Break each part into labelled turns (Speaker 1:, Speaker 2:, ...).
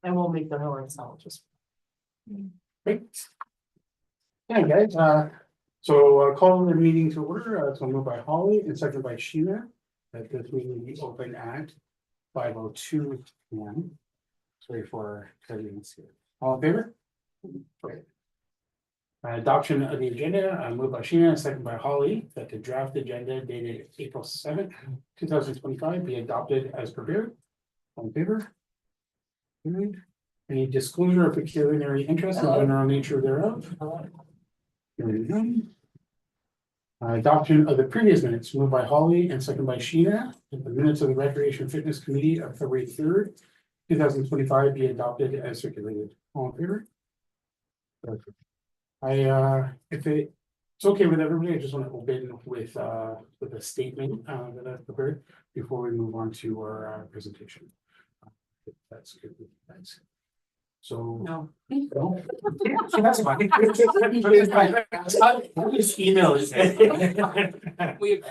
Speaker 1: And we'll make the noise, I'll just.
Speaker 2: Great. Yeah, guys, so call the meeting to order, so moved by Holly and seconded by Sheena. That this meeting be open at 5:02 p.m. Sorry for cutting here. All in favor? Great. Adoption of the agenda, moved by Sheena, seconded by Holly, that the draft agenda dated April 7th, 2025 be adopted as prepared. All in favor? Good. Any disclosure of pecuniary interest and general nature thereof? Hearing none. Adoption of the previous minutes, moved by Holly and seconded by Sheena, that the minutes of the Recreation Fitness Committee of February 3rd, 2025 be adopted as circulated. All in favor? Perfect. If it's okay with everybody, I just want to open with a statement that I've prepared before we move on to our presentation. If that's good with you guys. So.
Speaker 1: No.
Speaker 2: No? So that's fine. I'll just email it.
Speaker 1: We.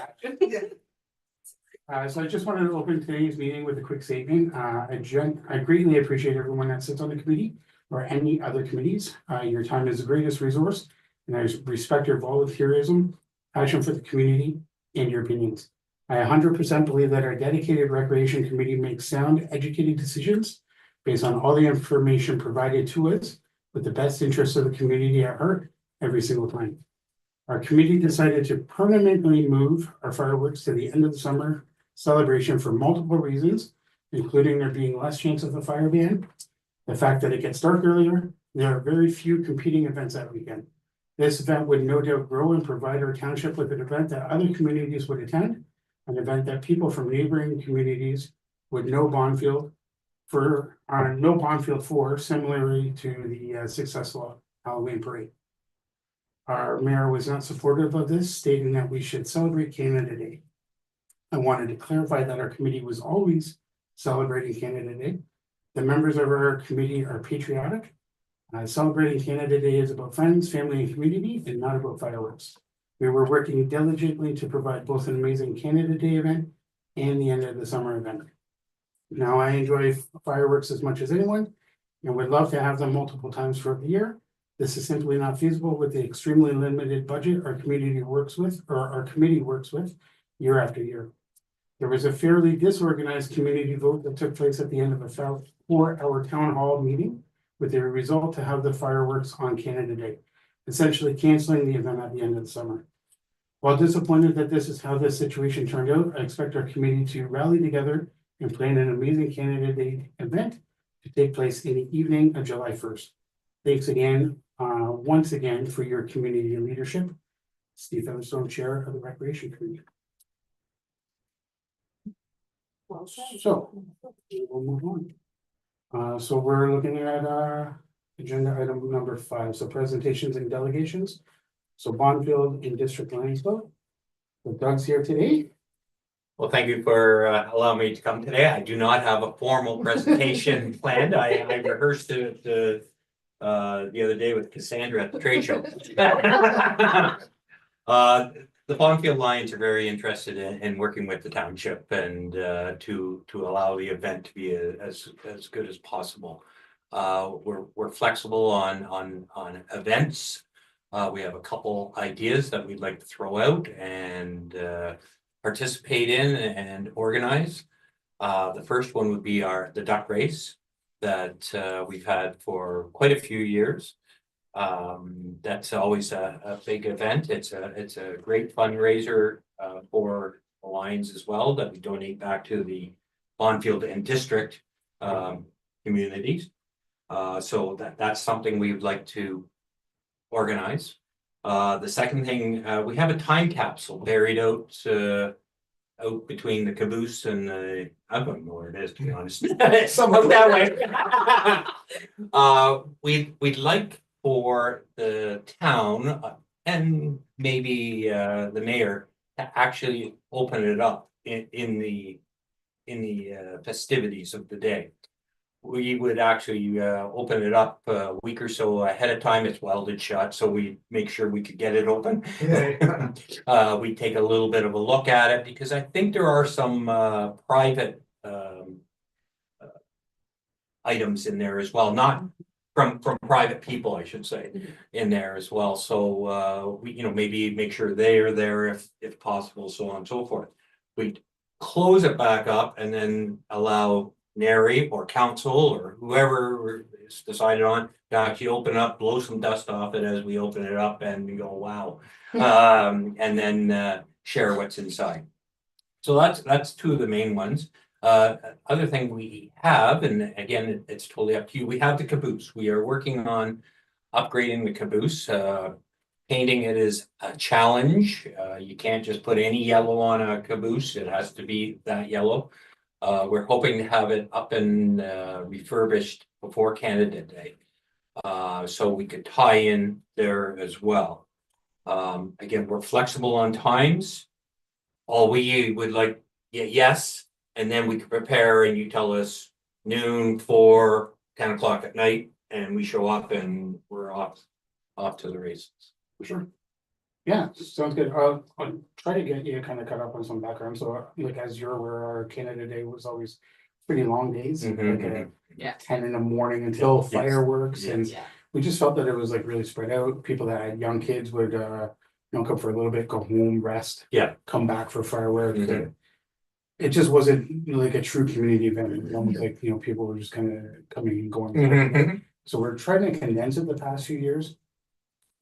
Speaker 2: So I just wanted to open today's meeting with a quick statement. I greatly appreciate everyone that sits on the committee or any other committees. Your time is the greatest resource, and I respect your volunteerism, passion for the community, and your opinions. I 100% believe that our dedicated recreation committee makes sound, educated decisions based on all the information provided to us with the best interests of the community at heart every single time. Our committee decided to permanently move our fireworks to the end of the summer celebration for multiple reasons, including there being less chance of a fire ban, the fact that it gets dark earlier. There are very few competing events that weekend. This event would no doubt grow and provide our township with an event that other communities would attend, an event that people from neighboring communities would know Bonfield for, similarly to the successful Halloween parade. Our mayor was not supportive of this, stating that we should celebrate Canada Day. I wanted to clarify that our committee was always celebrating Canada Day. The members of our committee are patriotic. Celebrating Canada Day is about friends, family, and community, and not about fireworks. We were working diligently to provide both an amazing Canada Day event and the end of the summer event. Now, I enjoy fireworks as much as anyone and would love to have them multiple times throughout the year. This is simply not feasible with the extremely limited budget our committee works with year after year. There was a fairly disorganized community vote that took place at the end of a 4-hour town hall meeting with the result to have the fireworks on Canada Day, essentially canceling the event at the end of the summer. While disappointed that this is how this situation turned out, I expect our committee to rally together and plan an amazing Canada Day event to take place in the evening of July 1st. Thanks again, once again, for your community leadership. Steve Featherstone, Chair of the Recreation Committee. So we'll move on. So we're looking at agenda item number 5. So presentations and delegations. So Bonfield in District Lions Club. So Doug's here today.
Speaker 3: Well, thank you for allowing me to come today. I do not have a formal presentation planned. I rehearsed it the other day with Cassandra at the trade show. The Bonfield Lions are very interested in working with the township and to allow the event to be as good as possible. We're flexible on events. We have a couple ideas that we'd like to throw out and participate in and organize. The first one would be the duck race that we've had for quite a few years. That's always a big event. It's a great fundraiser for the Lions as well, that we donate back to the Bonfield and district communities. So that's something we'd like to organize. The second thing, we have a time capsule buried out between the caboose and the, I don't know where it is, to be honest. Somewhere that way. We'd like for the town and maybe the mayor to actually open it up in the festivities of the day. We would actually open it up a week or so ahead of time. It's welded shut, so we make sure we could get it open. We take a little bit of a look at it because I think there are some private items in there as well, not from private people, I should say, in there as well. So we, maybe make sure they are there if possible, so on and so forth. We close it back up and then allow Nary or council or whoever is decided on to actually open up, blow some dust off it as we open it up and we go, wow. And then share what's inside. So that's two of the main ones. Other thing we have, and again, it's totally up to you, we have the caboose. We are working on upgrading the caboose. Painting it is a challenge. You can't just put any yellow on a caboose. It has to be that yellow. We're hoping to have it up and refurbished before Canada Day. So we could tie in there as well. Again, we're flexible on times. All we would like, yes, and then we can prepare and you tell us noon, 4, 10 o'clock at night, and we show up and we're off to the races.
Speaker 2: Sure. Yeah, sounds good. I'll try to get you kind of caught up on some background. So like, as you're aware, our Canada Day was always pretty long days,
Speaker 3: Mhm,
Speaker 2: like 10 in the morning until
Speaker 3: Yes.
Speaker 2: fireworks.
Speaker 3: Yes.
Speaker 2: And
Speaker 1: Yeah.
Speaker 2: we just felt that it was like really spread out. People that had young kids would, come for a little bit, go home, rest.
Speaker 3: Yeah.
Speaker 2: Come back for fireworks.
Speaker 3: Mhm.
Speaker 2: It just wasn't like a true community event. It was almost like, people were just kind of coming and going.
Speaker 3: Mhm.
Speaker 2: So we're trying to condense it the past few years.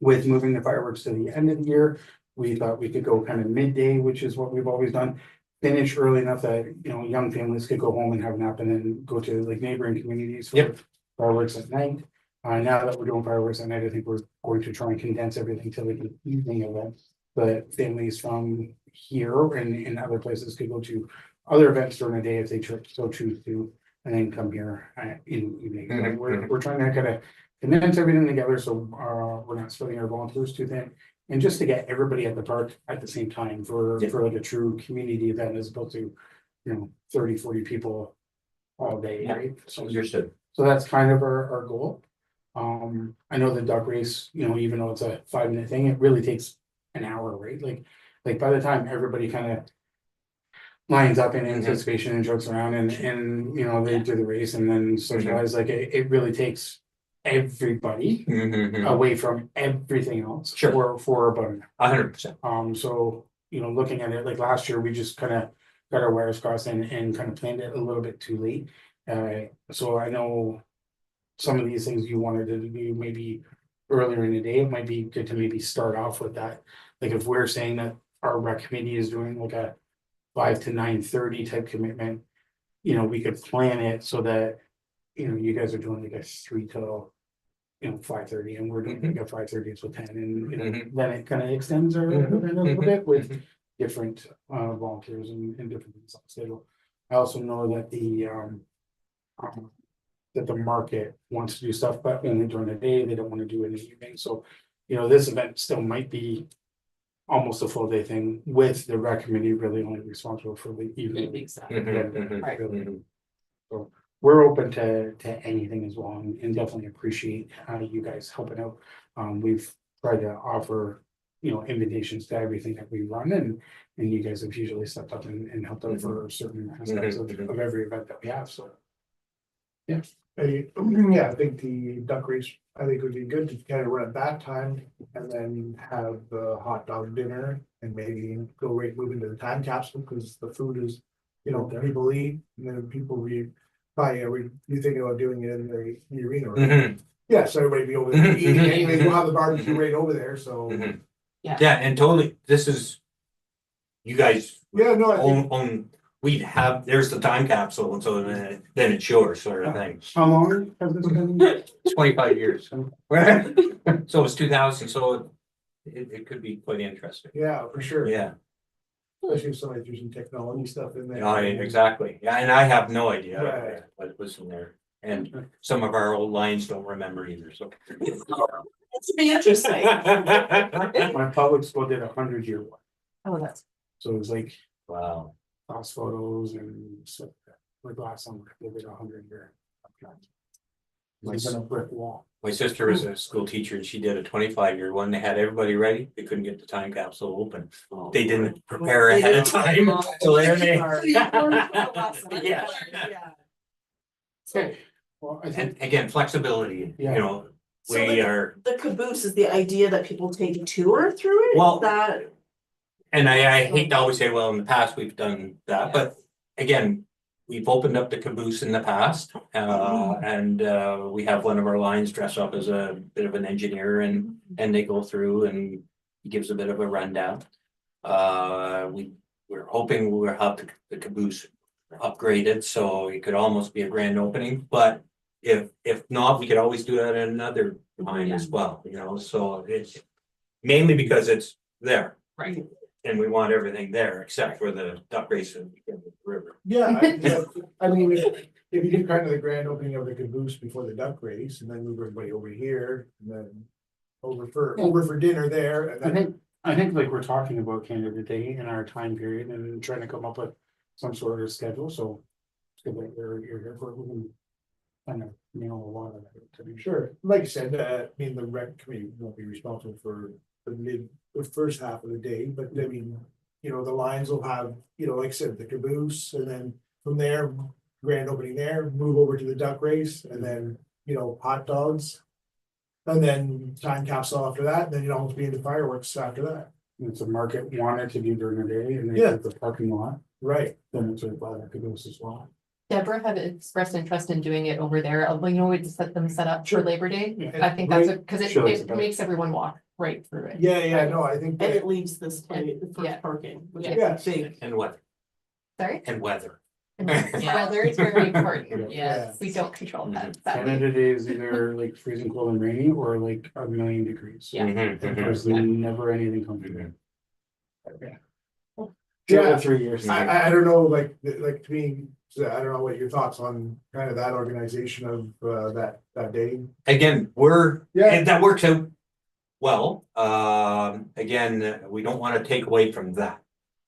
Speaker 2: With moving the fireworks to the end of the year, we thought we could go kind of midday, which is what we've always done. Finish early enough that, young families could go home and have a nap and then go to like neighboring communities for
Speaker 3: Yep.
Speaker 2: fireworks at night. Now that we're doing fireworks at night, I think we're going to try and condense everything to like an evening event. But families from here and in other places could go to other events during the day if they so choose to, and then come here in the evening. So
Speaker 3: Mhm,
Speaker 2: we're trying to kind of condense everything together, so we're not splitting our volunteers too thin. And just to get everybody at the park at the same time for
Speaker 3: Yeah.
Speaker 2: like a true community event as opposed to, 30, 40 people all day,
Speaker 3: Yeah.
Speaker 2: right? So
Speaker 3: Understood.
Speaker 2: that's kind of our goal. I know the duck race, even though it's a 5-minute thing, it really takes an hour, right? Like by the time everybody kind of lines up in anticipation and jokes around and they do the race and then socialize, like it really takes everybody
Speaker 3: Mhm.
Speaker 2: away from everything else.
Speaker 3: Sure.
Speaker 2: For about an
Speaker 3: 100%.
Speaker 2: hour. So, looking at it, like last year, we just kind of got our wires crossed and kind of planned it a little bit too late. So I know some of these things you wanted to do maybe earlier in the day, it might be good to maybe start off with that. Like if we're saying that our rec committee is doing like a 5 to 9:30 type commitment, we could plan it so that, you guys are doing like a 3 till 5:30 and we're doing like a 5:30 till 10 and then it kind of extends our event a little bit with different volunteers and different things on the schedule. I also know that that the market wants to do stuff, but only during the day, they don't want to do it in the evening. So, this event still might be almost a full day thing with the rec committee really only responsible for the evening.
Speaker 1: Exactly.
Speaker 2: Right. So we're open to anything as well and definitely appreciate you guys helping out. We've tried to offer, invitations to everything that we run and you guys have usually stepped up and helped out for certain aspects of every event that we have, so.
Speaker 4: Yeah, I think the duck race, I think would be good to kind of run at that time and then have the hot dog dinner and maybe go move into the time capsule because the food is, people eat and then people you thinking about doing it in the arena, right?
Speaker 3: Mhm.
Speaker 4: Yeah, so everybody be over there eating anyways, we'll have the barbecue right over there, so.
Speaker 3: Mhm.
Speaker 1: Yeah.
Speaker 3: Yeah, and totally, this is. You guys
Speaker 4: Yeah, no, I think,
Speaker 3: own, there's the time capsule, and so then it's yours sort of thing.
Speaker 2: How long has this been?
Speaker 3: 25 years. So it's 2000, so it could be quite interesting.
Speaker 4: yeah, for sure.
Speaker 3: Yeah,
Speaker 4: Especially if somebody threw some technology stuff in there.
Speaker 3: exactly. Yeah, and I have no idea
Speaker 4: Right.
Speaker 3: what was in there. And some of our old lines don't remember either, so.
Speaker 1: It's be interesting.
Speaker 2: My public school did 100-year one,
Speaker 1: Oh, that's.
Speaker 2: so it was like
Speaker 3: Wow.
Speaker 2: class photos and stuff. Like last summer, they did 100-year. It's in a brick wall.
Speaker 3: My sister was a school teacher and she did a 25-year one. They had everybody ready. They couldn't get the time capsule open. They didn't prepare ahead of time. So there they. Yeah.
Speaker 2: Okay, Well, I
Speaker 3: And
Speaker 2: think,
Speaker 3: again, flexibility, you
Speaker 2: Yeah.
Speaker 3: know,
Speaker 1: So
Speaker 3: we are,
Speaker 1: the caboose is the idea that people take a tour through it?
Speaker 3: Well-
Speaker 1: That,
Speaker 3: and I hate to always say, well, in the past, we've done that, but again. We've opened up the caboose in the past, and we have one of our lines dress up as a bit of an engineer and they go through and he gives a bit of a rundown. We're hoping we'll have the caboose upgraded, so it could almost be a grand opening, but if not, we could always do that at another time as well, you know, so it's mainly because it's there.
Speaker 1: Right.
Speaker 3: And we want everything there except for the duck race in the river.
Speaker 4: Yeah, I mean, if you do kind of the grand opening of the caboose before the duck race and then move everybody over here and then. Over for dinner there and then.
Speaker 2: I think like we're talking about Canada Day in our time period and trying to come up with some sort of schedule, so. It's good that you're here for, we can. Kind of, you know, a lot of it to be sure.
Speaker 4: Sure, like I said, I mean, the rec committee won't be responsible for the first half of the day, but I mean. You know, the lines will have, you know, like I said, the caboose, and then from there, grand opening there, move over to the duck race, and then, you know, hot dogs. And then time capsule after that, and then you'd almost be into fireworks after that.
Speaker 2: It's a market wanted to do during the day and they
Speaker 4: Yeah.
Speaker 2: have the parking lot,
Speaker 4: Right.
Speaker 2: then it's right by the caboose as well.
Speaker 5: Deborah had expressed interest in doing it over there, you know, we just set up
Speaker 4: Sure.
Speaker 5: for Labor Day.
Speaker 2: Yeah.
Speaker 5: I think that's a, cause
Speaker 2: Sure, it's
Speaker 5: it
Speaker 2: about-
Speaker 5: makes everyone walk right through it.
Speaker 4: Yeah, no, I think.
Speaker 1: and it leaves this place for
Speaker 5: Yeah.
Speaker 1: parking, which
Speaker 4: Yeah.
Speaker 1: is big.
Speaker 3: And weather,
Speaker 5: Sorry?
Speaker 3: and weather.
Speaker 5: Weather is very important,
Speaker 4: Yeah.
Speaker 5: yes, we don't control that, sadly.
Speaker 2: Canada Day is either like freezing cold and rainy or like a million degrees.
Speaker 5: Yeah.
Speaker 3: Mhm,
Speaker 2: And
Speaker 3: mhm.
Speaker 2: there's never anything comfortable. Yeah.
Speaker 4: Yeah.
Speaker 2: 3 years.
Speaker 4: I don't know, like to me, so I don't know what your thoughts on kind of that organization of that day.
Speaker 3: Again,
Speaker 4: Yeah.
Speaker 3: that works out well. Again, we don't want to take away from that,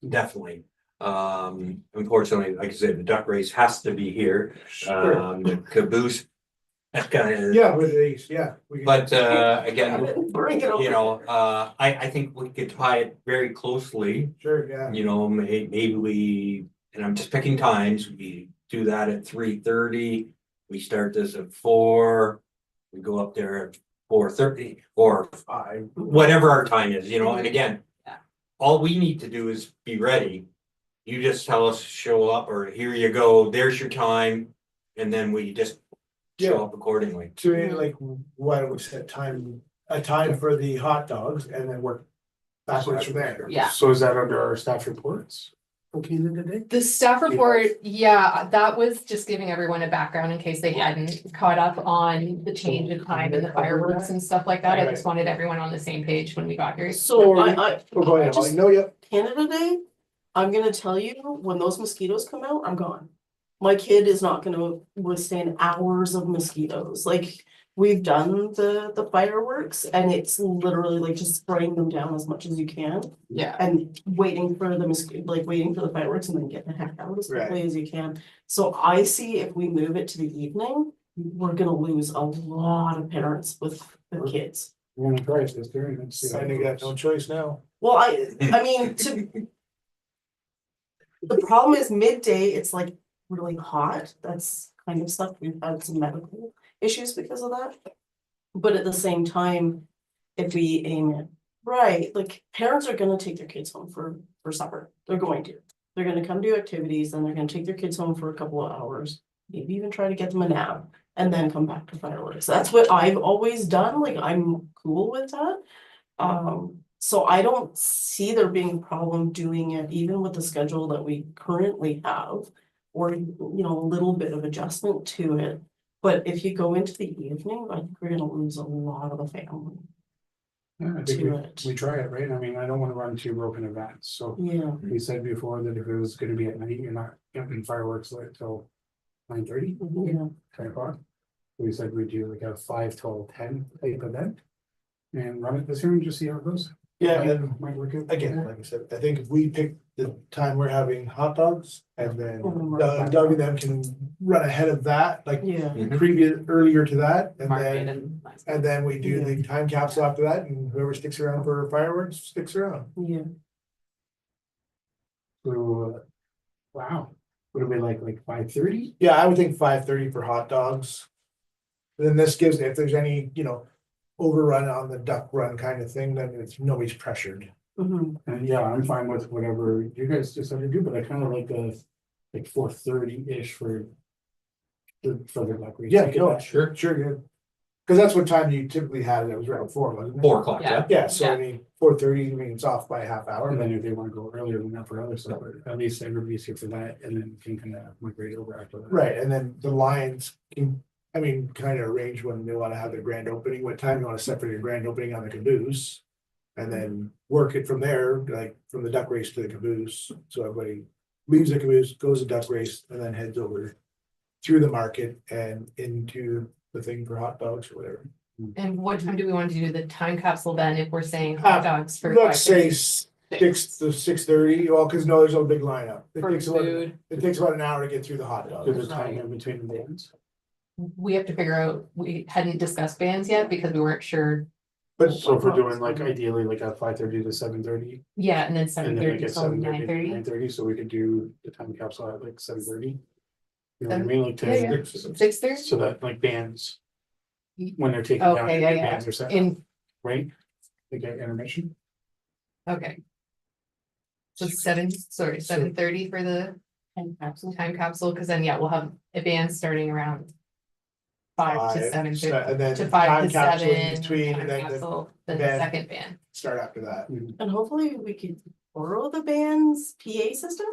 Speaker 3: definitely. Unfortunately, like I said, the duck race has to be here. The caboose. That's kind of,
Speaker 4: Yeah, with these, yeah. we can-
Speaker 3: but again,
Speaker 1: Bring it over.
Speaker 3: you know, I think we could tie it very closely.
Speaker 4: Sure, yeah.
Speaker 3: You know, maybe we, and I'm just picking times, we do that at 3:30. We start this at 4. We go up there at 4:30 or whatever our time is, you know, and again.
Speaker 5: Yeah.
Speaker 3: All we need to do is be ready. You just tell us, show up, or here you go, there's your time, and then we just show up accordingly.
Speaker 4: So like, why don't we set a time for the hot dogs and then work backwards from there?
Speaker 5: Yeah.
Speaker 2: So is that under our staff reports? For Canada Day?
Speaker 5: The staff report, yeah, that was just giving everyone a background in case they hadn't caught up on the change in time and the fireworks and stuff like that. I just wanted everyone on the same page when we got here.
Speaker 1: So
Speaker 4: Oh, go ahead, Holly. No, yeah,
Speaker 1: Canada Day, I'm gonna tell you, when those mosquitoes come out, I'm gone. My kid is not gonna withstand hours of mosquitoes, like, we've done the fireworks, and it's literally like just spraying them down as much as you can.
Speaker 5: Yeah.
Speaker 1: And waiting for the mosquito, like waiting for the fireworks and then get the heck out as quickly
Speaker 4: Right.
Speaker 1: as you can. So I see if we move it to the evening, we're gonna lose a lot of parents with the kids.
Speaker 2: We're gonna try this during and see. how
Speaker 4: I
Speaker 2: it
Speaker 4: think got no
Speaker 2: goes.
Speaker 4: choice now.
Speaker 1: Well, I mean, the problem is midday, it's like really hot, that's kind of stuff, we've had some medical issues because of that. But at the same time, if we aim it right, like, parents are gonna take their kids home for supper, they're going to. They're gonna come do activities, then they're gonna take their kids home for a couple of hours, maybe even try to get them a nap, and then come back to fireworks. That's what I've always done, like, I'm cool with that. So I don't see there being a problem doing it even with the schedule that we currently have. Or, you know, a little bit of adjustment to it, but if you go into the evening, I think we're gonna lose a lot of the family
Speaker 2: Yeah, I think
Speaker 1: to
Speaker 2: we
Speaker 1: it.
Speaker 2: try it, right? I mean, I don't wanna run 2 broken events, so.
Speaker 1: Yeah,
Speaker 2: We said before that if it was gonna be at night, you're not getting fireworks lit till 9:30,
Speaker 1: yeah,
Speaker 2: 10 o'clock. We said we'd do like a 5 till 10 type event. And run it this year and just see how it goes.
Speaker 4: Yeah, and
Speaker 2: Might work out.
Speaker 4: again, like I said, I think if we pick the time we're having hot dogs and then
Speaker 1: Mhm.
Speaker 4: Doug and them can run ahead of that, like
Speaker 1: yeah.
Speaker 4: previous, earlier to that, and
Speaker 5: Market
Speaker 4: then.
Speaker 5: and.
Speaker 4: And then we do the time capsule after that, and whoever sticks around for fireworks, sticks around.
Speaker 1: Yeah,
Speaker 2: So, wow, would it be like 5:30?
Speaker 4: Yeah, I would think 5:30 for hot dogs, Then this gives, if there's any, overrun on the duck run kind of thing, then it's nobody's pressured.
Speaker 1: Mhm.
Speaker 2: And yeah, I'm fine with whatever you guys decide to do, but I kind of like the, like 4:30-ish for. For the duck race.
Speaker 4: Yeah,
Speaker 2: Get
Speaker 4: no,
Speaker 2: that.
Speaker 4: sure, yeah. Cause that's what time you typically had it, it was around 4, wasn't it?
Speaker 3: 4 o'clock,
Speaker 5: Yeah.
Speaker 3: yeah.
Speaker 4: Yeah, so I mean, 4:30, I mean, it's off by a half hour,
Speaker 2: And
Speaker 4: but
Speaker 2: then if they want to go earlier than that for other stuff, at least everybody's here for that, and then can kind of migrate over after that.
Speaker 4: right, and then the Lions can, I mean, kind of arrange when they wanna have their grand opening, what time you wanna separate your grand opening on the caboose. And then work it from there, like from the duck race to the caboose, so everybody leaves the caboose, goes to duck race, and then heads over. Through the market and into the thing for hot dogs or whatever.
Speaker 5: And what time do we want to do the time capsule then, if we're saying hot dogs for?
Speaker 4: Let's say
Speaker 5: 5:30?
Speaker 4: 6 to 6:30, well, cause no, there's no big lineup.
Speaker 5: For food,
Speaker 4: It takes about an hour to get through the hot
Speaker 2: There's
Speaker 4: dogs.
Speaker 2: a time in between the bands.
Speaker 5: we have to figure out, we hadn't discussed bands yet because we weren't sure.
Speaker 4: But
Speaker 2: So if we're doing like ideally like at 5:30 to 7:30.
Speaker 5: Yeah, and then
Speaker 2: And
Speaker 5: 7:30
Speaker 2: then like at
Speaker 5: till
Speaker 2: 7:30 to
Speaker 5: 9:30.
Speaker 2: 9:30, so we could do the time capsule at like 7:30. You know what I
Speaker 5: Seven-
Speaker 2: mean, like
Speaker 5: yeah, yeah.
Speaker 2: to,
Speaker 5: 6:30?
Speaker 2: so that like bands.
Speaker 5: Ye-
Speaker 2: When they're taking down,
Speaker 5: Okay, yeah, yeah.
Speaker 2: bands are set,
Speaker 5: In,
Speaker 2: right? They get intermission.
Speaker 5: okay. So 7:30 for the time capsule, because then, yeah, we'll have a band starting around 5 to 7:30,
Speaker 4: And then
Speaker 5: to 5
Speaker 4: time
Speaker 5: to
Speaker 4: capsule in
Speaker 5: 7.
Speaker 4: between,
Speaker 5: time
Speaker 4: and then the
Speaker 5: capsule, Then the
Speaker 4: band.
Speaker 5: second band.
Speaker 4: start after that.
Speaker 1: And hopefully we could borrow the band's PA system.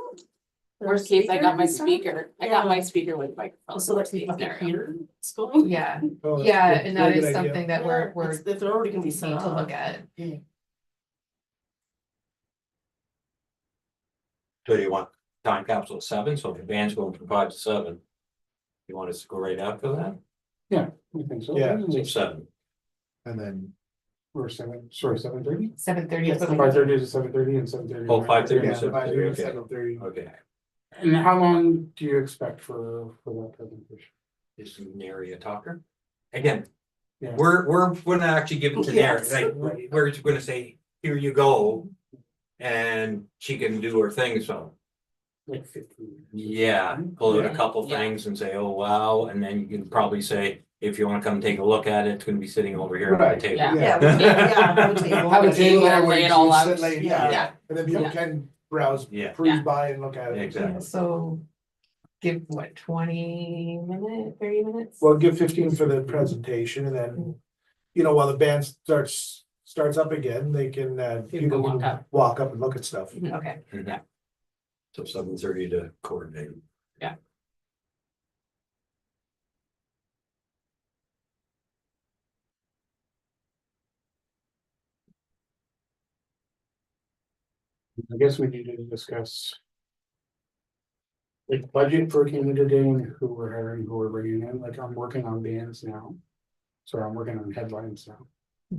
Speaker 1: Their
Speaker 6: Worst case, I got my
Speaker 1: system.
Speaker 6: speaker. I got my
Speaker 1: Yeah.
Speaker 6: speaker with microphone.
Speaker 1: So that's
Speaker 6: Worst case
Speaker 1: the
Speaker 6: scenario.
Speaker 1: computer it's going.
Speaker 5: Yeah,
Speaker 4: Oh, that's
Speaker 5: yeah,
Speaker 4: good.
Speaker 5: and that
Speaker 4: Very
Speaker 5: is
Speaker 4: good idea.
Speaker 5: something that we're
Speaker 1: If they're already gonna be
Speaker 5: need
Speaker 1: set
Speaker 5: to
Speaker 1: up.
Speaker 5: look at.
Speaker 3: So you want time capsule at 7, so if the band's going from 5 to 7. You want us to go right after that?
Speaker 2: I think so.
Speaker 4: Yeah.
Speaker 3: So 7.
Speaker 4: And then,
Speaker 2: Or 7:30.
Speaker 5: 7:30.
Speaker 1: Yes,
Speaker 5: is what
Speaker 2: 5:30 to 7:30 and 7:30.
Speaker 3: Oh, 5:30
Speaker 4: yeah,
Speaker 3: to 7:30, okay.
Speaker 4: 7:30.
Speaker 3: Okay,
Speaker 2: And how long do you expect for that presentation?
Speaker 3: is Nary a talker? Again,
Speaker 2: Yeah.
Speaker 3: we're gonna actually give it to Nary,
Speaker 1: Yes.
Speaker 3: like, we're gonna say, here you go. And she can do her thing, so,
Speaker 2: Like 15.
Speaker 3: yeah, pull out a
Speaker 4: Yeah.
Speaker 3: couple
Speaker 6: Yeah.
Speaker 3: things and say, oh, wow, and then you can probably say. If you wanna come take a look at it, it's gonna be sitting over here at
Speaker 4: Right,
Speaker 3: the table.
Speaker 6: Yeah.
Speaker 1: Yeah, we can, yeah, have a table.
Speaker 4: Have a table there
Speaker 6: Lay
Speaker 4: where
Speaker 6: it
Speaker 4: you
Speaker 6: all
Speaker 4: can
Speaker 6: out.
Speaker 4: sit, lay-
Speaker 1: Yeah.
Speaker 6: Yeah.
Speaker 4: And then people
Speaker 6: Yeah.
Speaker 4: can browse,
Speaker 3: Yeah,
Speaker 4: cruise by and look at it.
Speaker 3: exactly.
Speaker 5: So give what, 30 minutes?
Speaker 4: Well, give 15 for the presentation and then, while the band starts up again, they can, people
Speaker 6: walk
Speaker 4: can
Speaker 6: up.
Speaker 4: walk up and look at stuff.
Speaker 5: Okay,
Speaker 3: Mhm. So 7:30 to coordinate.
Speaker 2: I guess we need to discuss. Like budget for Canada Day and who we're hiring, who we're bringing in, like I'm working on bands now. So I'm working on headlines now.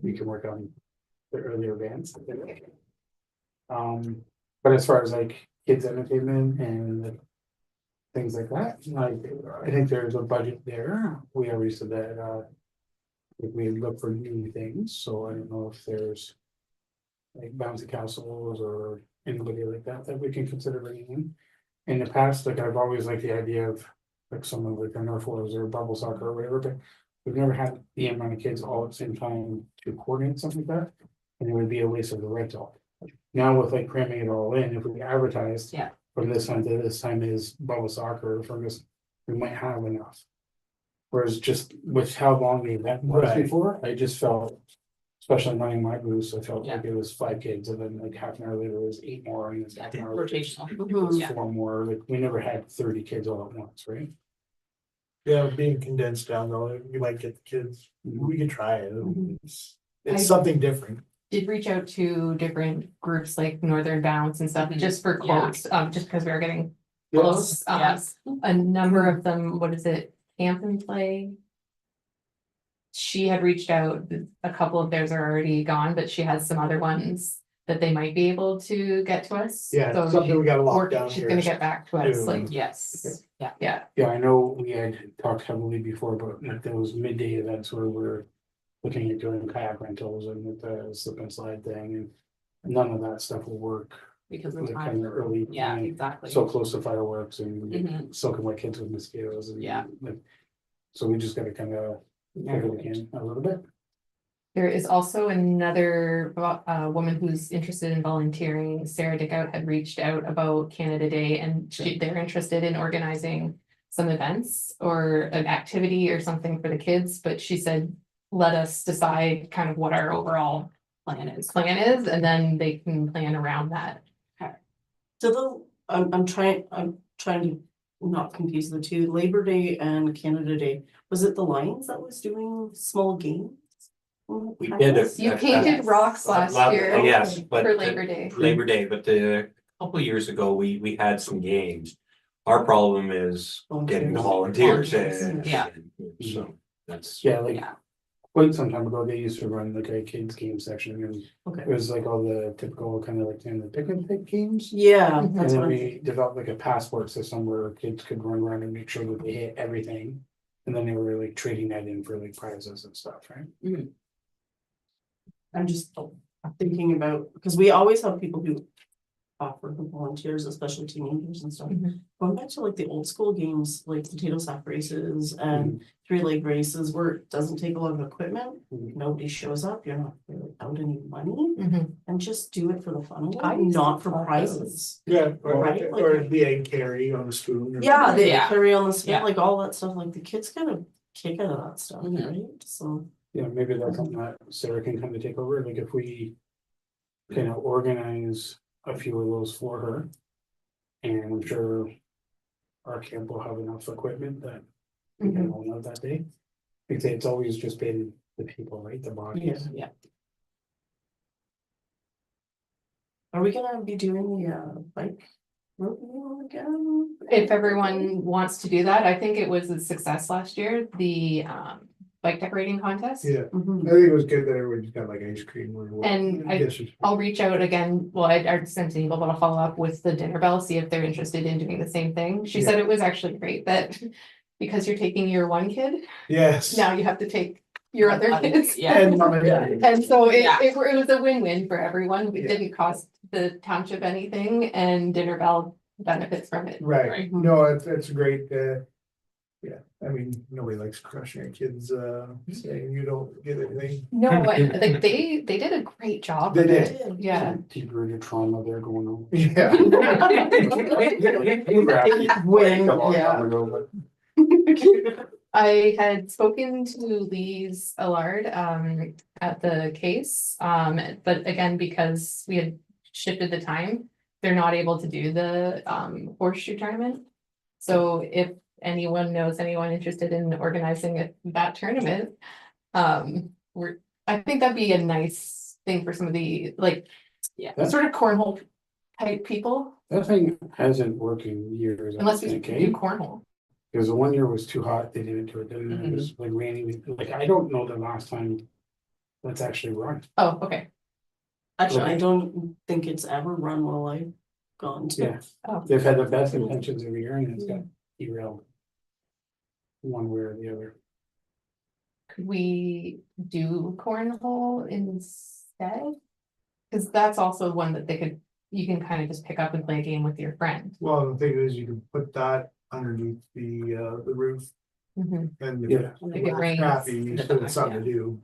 Speaker 2: We can work on the earlier bands. But as far as like kids entertainment and like. Things like that, like, I think there's a budget there, we already said that, if we look for new things, so I don't know if there's. Like bouncy castles or anybody like that we can consider bringing in. In the past, like I've always liked the idea of like some of like the Nerf wars or bubble soccer or whatever, but. We've never had the amount of kids all at the same time to coordinate something like that. And it would be a waste of the rental. Now with like cramming it all in, if we advertised.
Speaker 6: Yeah.
Speaker 2: From this time to this time is bubble soccer, from this, we might have enough. Whereas just with how long the event was
Speaker 4: Right.
Speaker 2: before, I just felt. Especially running my booth, I felt
Speaker 6: Yeah.
Speaker 2: like it was 5 kids and then like half an hour later it was 8 more and it's half an hour. later
Speaker 6: Rotational.
Speaker 2: it was
Speaker 6: Yeah.
Speaker 2: 4 more, like we never had 30 kids all at once, right?
Speaker 4: Yeah, being condensed down though, you might get the kids, we could try it.
Speaker 5: Mhm.
Speaker 4: It's
Speaker 5: I-
Speaker 4: something different.
Speaker 5: did reach out to different groups like Northern Bounce and stuff,
Speaker 6: Mhm.
Speaker 5: just for
Speaker 6: Yeah.
Speaker 5: quotes, just because we are getting
Speaker 4: Yes.
Speaker 5: close.
Speaker 6: Yes.
Speaker 5: A number of them, what is it, Camp and Play? She had reached out, a couple of theirs are already gone, but she has some other ones that they might be able to get to us.
Speaker 4: Yeah,
Speaker 5: So
Speaker 4: something we gotta lock
Speaker 5: work-
Speaker 4: down
Speaker 5: She's
Speaker 4: here.
Speaker 5: gonna get back to us,
Speaker 4: soon.
Speaker 5: like,
Speaker 6: Yes, yeah.
Speaker 5: yeah,
Speaker 2: Yeah, I know we had talked heavily before about like those midday events where we're. Looking at doing kayak rentals and with the slip and slide thing and. None of that stuff will work.
Speaker 6: Because of
Speaker 2: Like
Speaker 6: time.
Speaker 2: kind of early.
Speaker 6: Yeah, exactly.
Speaker 2: So close to fireworks and
Speaker 6: Mhm.
Speaker 2: soaking wet kids with mosquitoes and.
Speaker 6: Yeah.
Speaker 2: Like, so we just gotta kind of Maybe we can a little bit.
Speaker 5: There is also another woman who's interested in volunteering. Sarah Dickout had reached out about Canada Day and they're interested in organizing some events or an activity or something for the kids, but she said, let us decide kind of what our overall
Speaker 6: Plan is.
Speaker 5: plan is, and then they can plan around that.
Speaker 1: So I'm trying to not confuse the two, Labor Day and Canada Day. Was it the Lions that was doing small games?
Speaker 3: We did it.
Speaker 5: You painted rocks last year.
Speaker 3: Yes, but.
Speaker 5: For Labor Day.
Speaker 3: Labor Day, but a couple of years ago, we had some games. Our problem is getting the volunteers and.
Speaker 6: Yeah.
Speaker 3: So that's.
Speaker 2: Yeah, like
Speaker 6: Yeah.
Speaker 2: quite some time ago, they used to run like a kids game section and
Speaker 1: Okay.
Speaker 2: it was like all the typical kind of like kind of picnic games.
Speaker 1: Yeah,
Speaker 5: Mhm.
Speaker 1: that's
Speaker 2: And
Speaker 1: what
Speaker 2: then
Speaker 1: I'm,
Speaker 2: we developed like a passport system where kids could run around and make sure that they hit everything. And then they were like trading that in for like prizes and stuff, right?
Speaker 1: I'm just thinking about, because we always have people who offer for volunteers, especially teenagers and stuff.
Speaker 5: Mhm.
Speaker 1: Going back to like the old school games, like potato sack races and
Speaker 2: Mm-hmm.
Speaker 1: 3-leg races where it doesn't take a lot of equipment.
Speaker 2: Mhm.
Speaker 1: Nobody shows up, you're not really out any money,
Speaker 5: Mhm.
Speaker 1: and just do it for the fun of it,
Speaker 5: I used to
Speaker 1: not for
Speaker 5: love
Speaker 1: prizes.
Speaker 4: Yeah,
Speaker 1: Right,
Speaker 4: or
Speaker 1: like-
Speaker 4: the egg carry on the spoon. or-
Speaker 1: Yeah, they
Speaker 6: Yeah.
Speaker 1: carry on the spin,
Speaker 6: Yeah.
Speaker 1: like all that stuff, like the kids kind of kick out of that stuff,
Speaker 6: Mhm.
Speaker 1: right? So.
Speaker 2: Yeah, maybe that's something that Sarah can kind of take over, like if we kind of organize a few of those for her. And I'm sure our camp will have enough equipment that we can all know that day. Because it's always just been the people, right, the bodies.
Speaker 6: Yeah.
Speaker 1: Are we gonna be doing the bike rodeo again?
Speaker 5: If everyone wants to do that, I think it was a success last year, the bike decorating contest.
Speaker 4: Yeah,
Speaker 1: Mhm.
Speaker 4: I think it was good that everybody just got like ice cream or.
Speaker 5: And I-
Speaker 4: Yes, it's-
Speaker 5: I'll reach out again, well, I sent an email, but I'll follow up with the dinner bell, see if they're interested in doing the same thing. She said it was actually great that because you're taking your one kid,
Speaker 4: Yes.
Speaker 5: now you have to take your other kids.
Speaker 6: Yeah.
Speaker 4: And mom and dad.
Speaker 5: And so
Speaker 6: Yeah.
Speaker 5: it was a win-win for everyone. It
Speaker 4: Yeah.
Speaker 5: didn't cost the township anything and Dinner Bell benefits from it.
Speaker 4: Right,
Speaker 6: Right.
Speaker 4: no, it's great, yeah, I mean, nobody likes crushing your kids, saying you don't get anything.
Speaker 5: No, like they did a great job.
Speaker 4: They
Speaker 5: with
Speaker 4: did.
Speaker 5: it. Yeah.
Speaker 2: Deep rooted trauma there going on.
Speaker 4: Yeah.
Speaker 1: Win,
Speaker 2: A long
Speaker 1: yeah.
Speaker 2: time ago, but
Speaker 5: I had spoken to Lise Allard at the case, but again, because we had shifted the time, they're not able to do the horseshoe tournament. So if anyone knows anyone interested in organizing that tournament, I think that'd be a nice thing for some of the like
Speaker 2: That's
Speaker 5: sort of cornhole type people,
Speaker 2: that thing hasn't worked in years. I
Speaker 5: unless we
Speaker 2: think,
Speaker 5: do
Speaker 2: eh?
Speaker 5: cornhole.
Speaker 2: Because the one year was too hot, they didn't do it, then it
Speaker 5: Mm-hmm.
Speaker 2: was like raining, like I don't know the last time. That's actually run.
Speaker 5: Oh, okay.
Speaker 1: Actually, I
Speaker 2: Okay.
Speaker 1: don't think it's ever run while I've gone to.
Speaker 2: Yeah.
Speaker 5: Oh.
Speaker 2: They've had the best intentions of the year and it's got derailed. One way or the other.
Speaker 5: Could we do cornhole instead? Cause that's also one that you can kind of just pick up and play a game with your friend.
Speaker 4: Well, the thing is, you can put that underneath the roof
Speaker 5: Mhm.
Speaker 4: and. if
Speaker 2: Yeah.
Speaker 4: it's
Speaker 5: If it rains.
Speaker 4: Crappy, you still have something to do.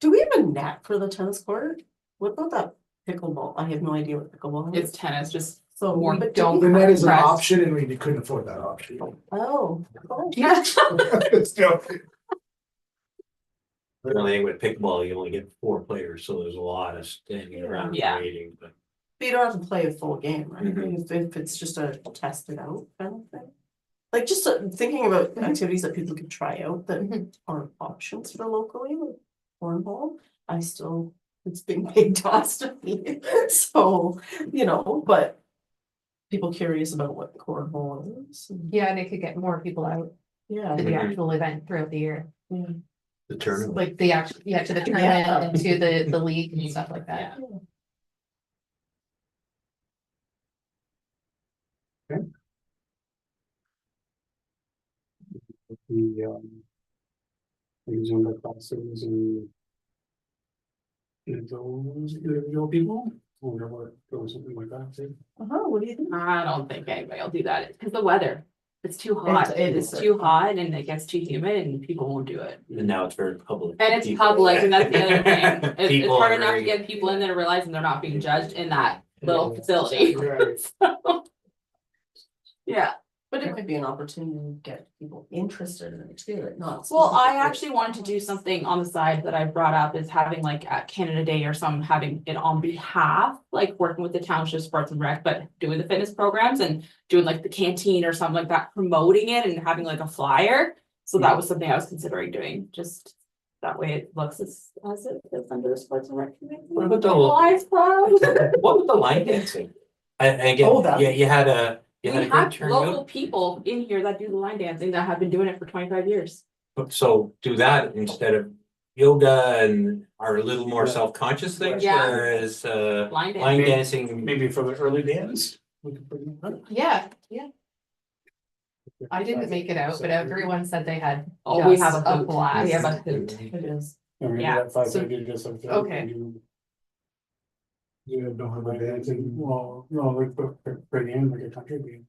Speaker 1: Do we have a net for the tennis court? What about that pickleball? I have no idea what pickleball
Speaker 6: It's
Speaker 1: is.
Speaker 6: tennis, just
Speaker 1: So,
Speaker 6: more
Speaker 1: but
Speaker 6: don't-
Speaker 1: do
Speaker 4: The
Speaker 1: we-
Speaker 4: net is an
Speaker 6: Press.
Speaker 4: option and we couldn't afford that option.
Speaker 1: Oh.
Speaker 4: It's still-
Speaker 3: Really, with pickleball, you only get 4 players, so there's a lot of standing around
Speaker 6: Yeah.
Speaker 3: waiting, but.
Speaker 1: But you don't have to play a full game, right?
Speaker 3: Mhm.
Speaker 1: If it's just a test it out kind of thing. Like just thinking about activities that people could try out that
Speaker 5: Mhm.
Speaker 1: are options for locally, like cornhole. It's being paid to us to be, so, but people curious about what cornhole is.
Speaker 5: Yeah, and it could get more people out
Speaker 1: Yeah.
Speaker 5: to the
Speaker 3: Mhm.
Speaker 5: actual event throughout the year.
Speaker 1: Yeah.
Speaker 3: The tournament.
Speaker 5: Like the actual, to the tournament
Speaker 1: Yeah.
Speaker 5: and to the league and stuff like that.
Speaker 2: The like Zumba classes and. Those individual people, I wonder what, or something like that, too.
Speaker 1: What do you think?
Speaker 6: I don't think anybody will do that, because the weather. It's too hot,
Speaker 1: It
Speaker 6: it's
Speaker 1: is.
Speaker 6: too hot and it gets too humid and people won't do it.
Speaker 3: And now it's very public.
Speaker 6: And it's
Speaker 3: People-
Speaker 6: public, and that's the other thing, it's
Speaker 3: People
Speaker 6: hard
Speaker 3: are
Speaker 6: enough to
Speaker 3: very-
Speaker 6: get people in there realizing they're not being judged in that little facility.
Speaker 4: Right.
Speaker 6: Yeah,
Speaker 1: But it might be an opportunity to get people interested in it too, like not.
Speaker 6: well, I
Speaker 1: specifically-
Speaker 6: actually wanted to do something on the side that I brought up is having like at Canada Day or some, having it on behalf, like working with the township sports and rec, but doing the fitness programs and doing like the canteen or something like that, promoting it and having like a flyer. So that was something I was considering doing, just that way it looks as it is under the sports and rec committee.
Speaker 3: What about the-
Speaker 6: Live crowd.
Speaker 3: What was the line dancing? And again,
Speaker 1: Oh, that-
Speaker 3: you had a
Speaker 6: We
Speaker 3: good
Speaker 6: have local
Speaker 3: turnout.
Speaker 6: people in here that do the line dancing that have been doing it for 25 years.
Speaker 3: So do that instead of yoga and are a little more
Speaker 4: Yeah.
Speaker 3: self-conscious things,
Speaker 6: Yeah.
Speaker 3: whereas
Speaker 6: Line
Speaker 3: line
Speaker 6: dancing.
Speaker 3: dancing.
Speaker 2: Maybe for the early dance. We could bring it up.
Speaker 5: Yeah, yeah. I didn't make it out, but everyone said they had.
Speaker 6: Oh, we
Speaker 5: just
Speaker 6: have a hoot.
Speaker 5: blast.
Speaker 6: We have a hoot.
Speaker 1: It is.
Speaker 2: And maybe
Speaker 6: Yeah,
Speaker 2: at 5:30
Speaker 5: so-
Speaker 2: just like that,
Speaker 5: okay.
Speaker 2: we do
Speaker 4: You don't have a dancing.
Speaker 2: Well, no, like, bring in like a country band.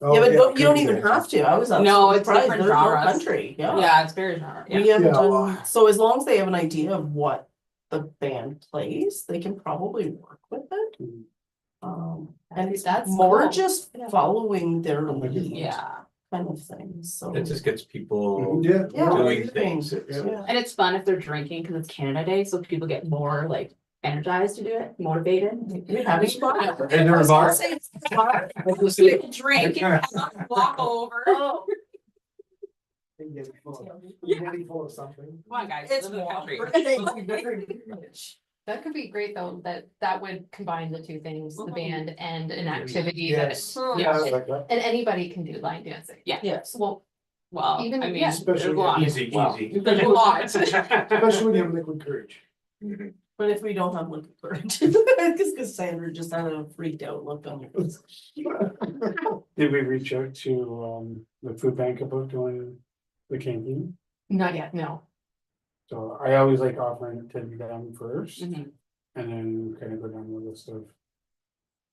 Speaker 4: Oh,
Speaker 1: Yeah, but you don't
Speaker 4: country
Speaker 1: even
Speaker 4: dance.
Speaker 1: have to, I was.
Speaker 6: No,
Speaker 1: absolutely
Speaker 6: it's
Speaker 1: surprised.
Speaker 6: different
Speaker 1: There's no
Speaker 6: genres.
Speaker 1: Country, yeah.
Speaker 6: Yeah, it's very genre.
Speaker 1: We
Speaker 6: Yeah.
Speaker 1: haven't
Speaker 4: Yeah,
Speaker 1: done,
Speaker 4: well-
Speaker 1: so as long as they have an idea of what the band plays, they can probably work with it.
Speaker 2: Mm.
Speaker 1: And it's
Speaker 5: That's
Speaker 1: more
Speaker 5: cool.
Speaker 1: just
Speaker 5: Yeah.
Speaker 1: following their
Speaker 2: Like a-
Speaker 1: lead.
Speaker 6: Yeah.
Speaker 1: Kind of thing, so.
Speaker 3: It just gets people
Speaker 4: Yeah.
Speaker 1: Yeah.
Speaker 3: doing things. It's-
Speaker 1: Yeah.
Speaker 6: And it's fun if they're drinking because it's Canada Day, so people get more like energized to do it, motivated.
Speaker 1: You're having fun.
Speaker 3: And there are bars.
Speaker 6: People drink and walk over. Come
Speaker 4: Get it full. Get it full of something.
Speaker 6: on, guys.
Speaker 1: It's
Speaker 6: live in the country.
Speaker 1: water.
Speaker 5: That could be great though, that would combine the two things, the band and an activity that,
Speaker 4: Yes.
Speaker 6: Yeah.
Speaker 4: I like that.
Speaker 5: and anybody can do line dancing.
Speaker 1: Yes.
Speaker 5: Well,
Speaker 6: Well, I
Speaker 5: Even-
Speaker 6: mean,
Speaker 5: yeah.
Speaker 6: there's a lot.
Speaker 3: Easy,
Speaker 6: Well,
Speaker 3: easy.
Speaker 6: There's a lot.
Speaker 4: Especially when you have liquid courage.
Speaker 1: But if we don't have liquid courage, because Cassandra just had a freaked out look on her face.
Speaker 2: Did we reach out to the food bank about doing the canteen?
Speaker 5: not yet, no.
Speaker 2: So I always like offering it to them first
Speaker 6: Mhm.
Speaker 2: and then kind of go down the list of.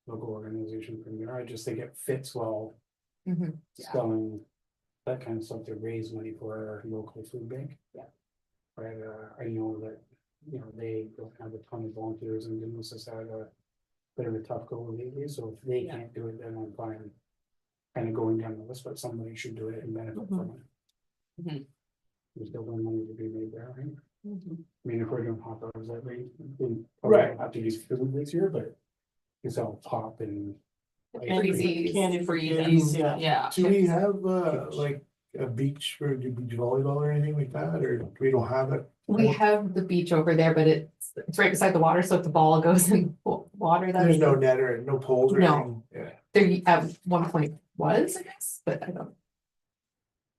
Speaker 2: Local organization from there. I just think it fits well
Speaker 5: Mhm.
Speaker 6: Yeah.
Speaker 2: selling that kind of stuff to raise money for our local food bank.
Speaker 6: Yeah.
Speaker 2: But I know that, you know, they don't have a ton of volunteers and Dennis has had a bit of a tough go lately, so if they
Speaker 6: Yeah.
Speaker 2: can't do it, then I'm fine. Kind of going down the list, but somebody should do it and benefit from it.
Speaker 6: Mhm.
Speaker 2: There's still no money to be made there, right?
Speaker 1: Mhm.
Speaker 2: I mean, if we're doing hot dogs that way, we probably
Speaker 4: Right.
Speaker 2: don't have to use food this year, but. It's all pop and.
Speaker 1: Candy
Speaker 5: Freezies,
Speaker 1: Candy for
Speaker 6: freezies,
Speaker 1: kids, yeah.
Speaker 6: Yeah.
Speaker 4: Do we have like a beach or do beach volleyball or anything like that, or we don't have it?
Speaker 5: We have the beach over there, but it's right beside the water, so if the ball goes in water,
Speaker 4: There's
Speaker 5: that's.
Speaker 4: no net or no poles or
Speaker 5: No.
Speaker 4: anything? Yeah.
Speaker 5: There at one point was, I guess, but I don't.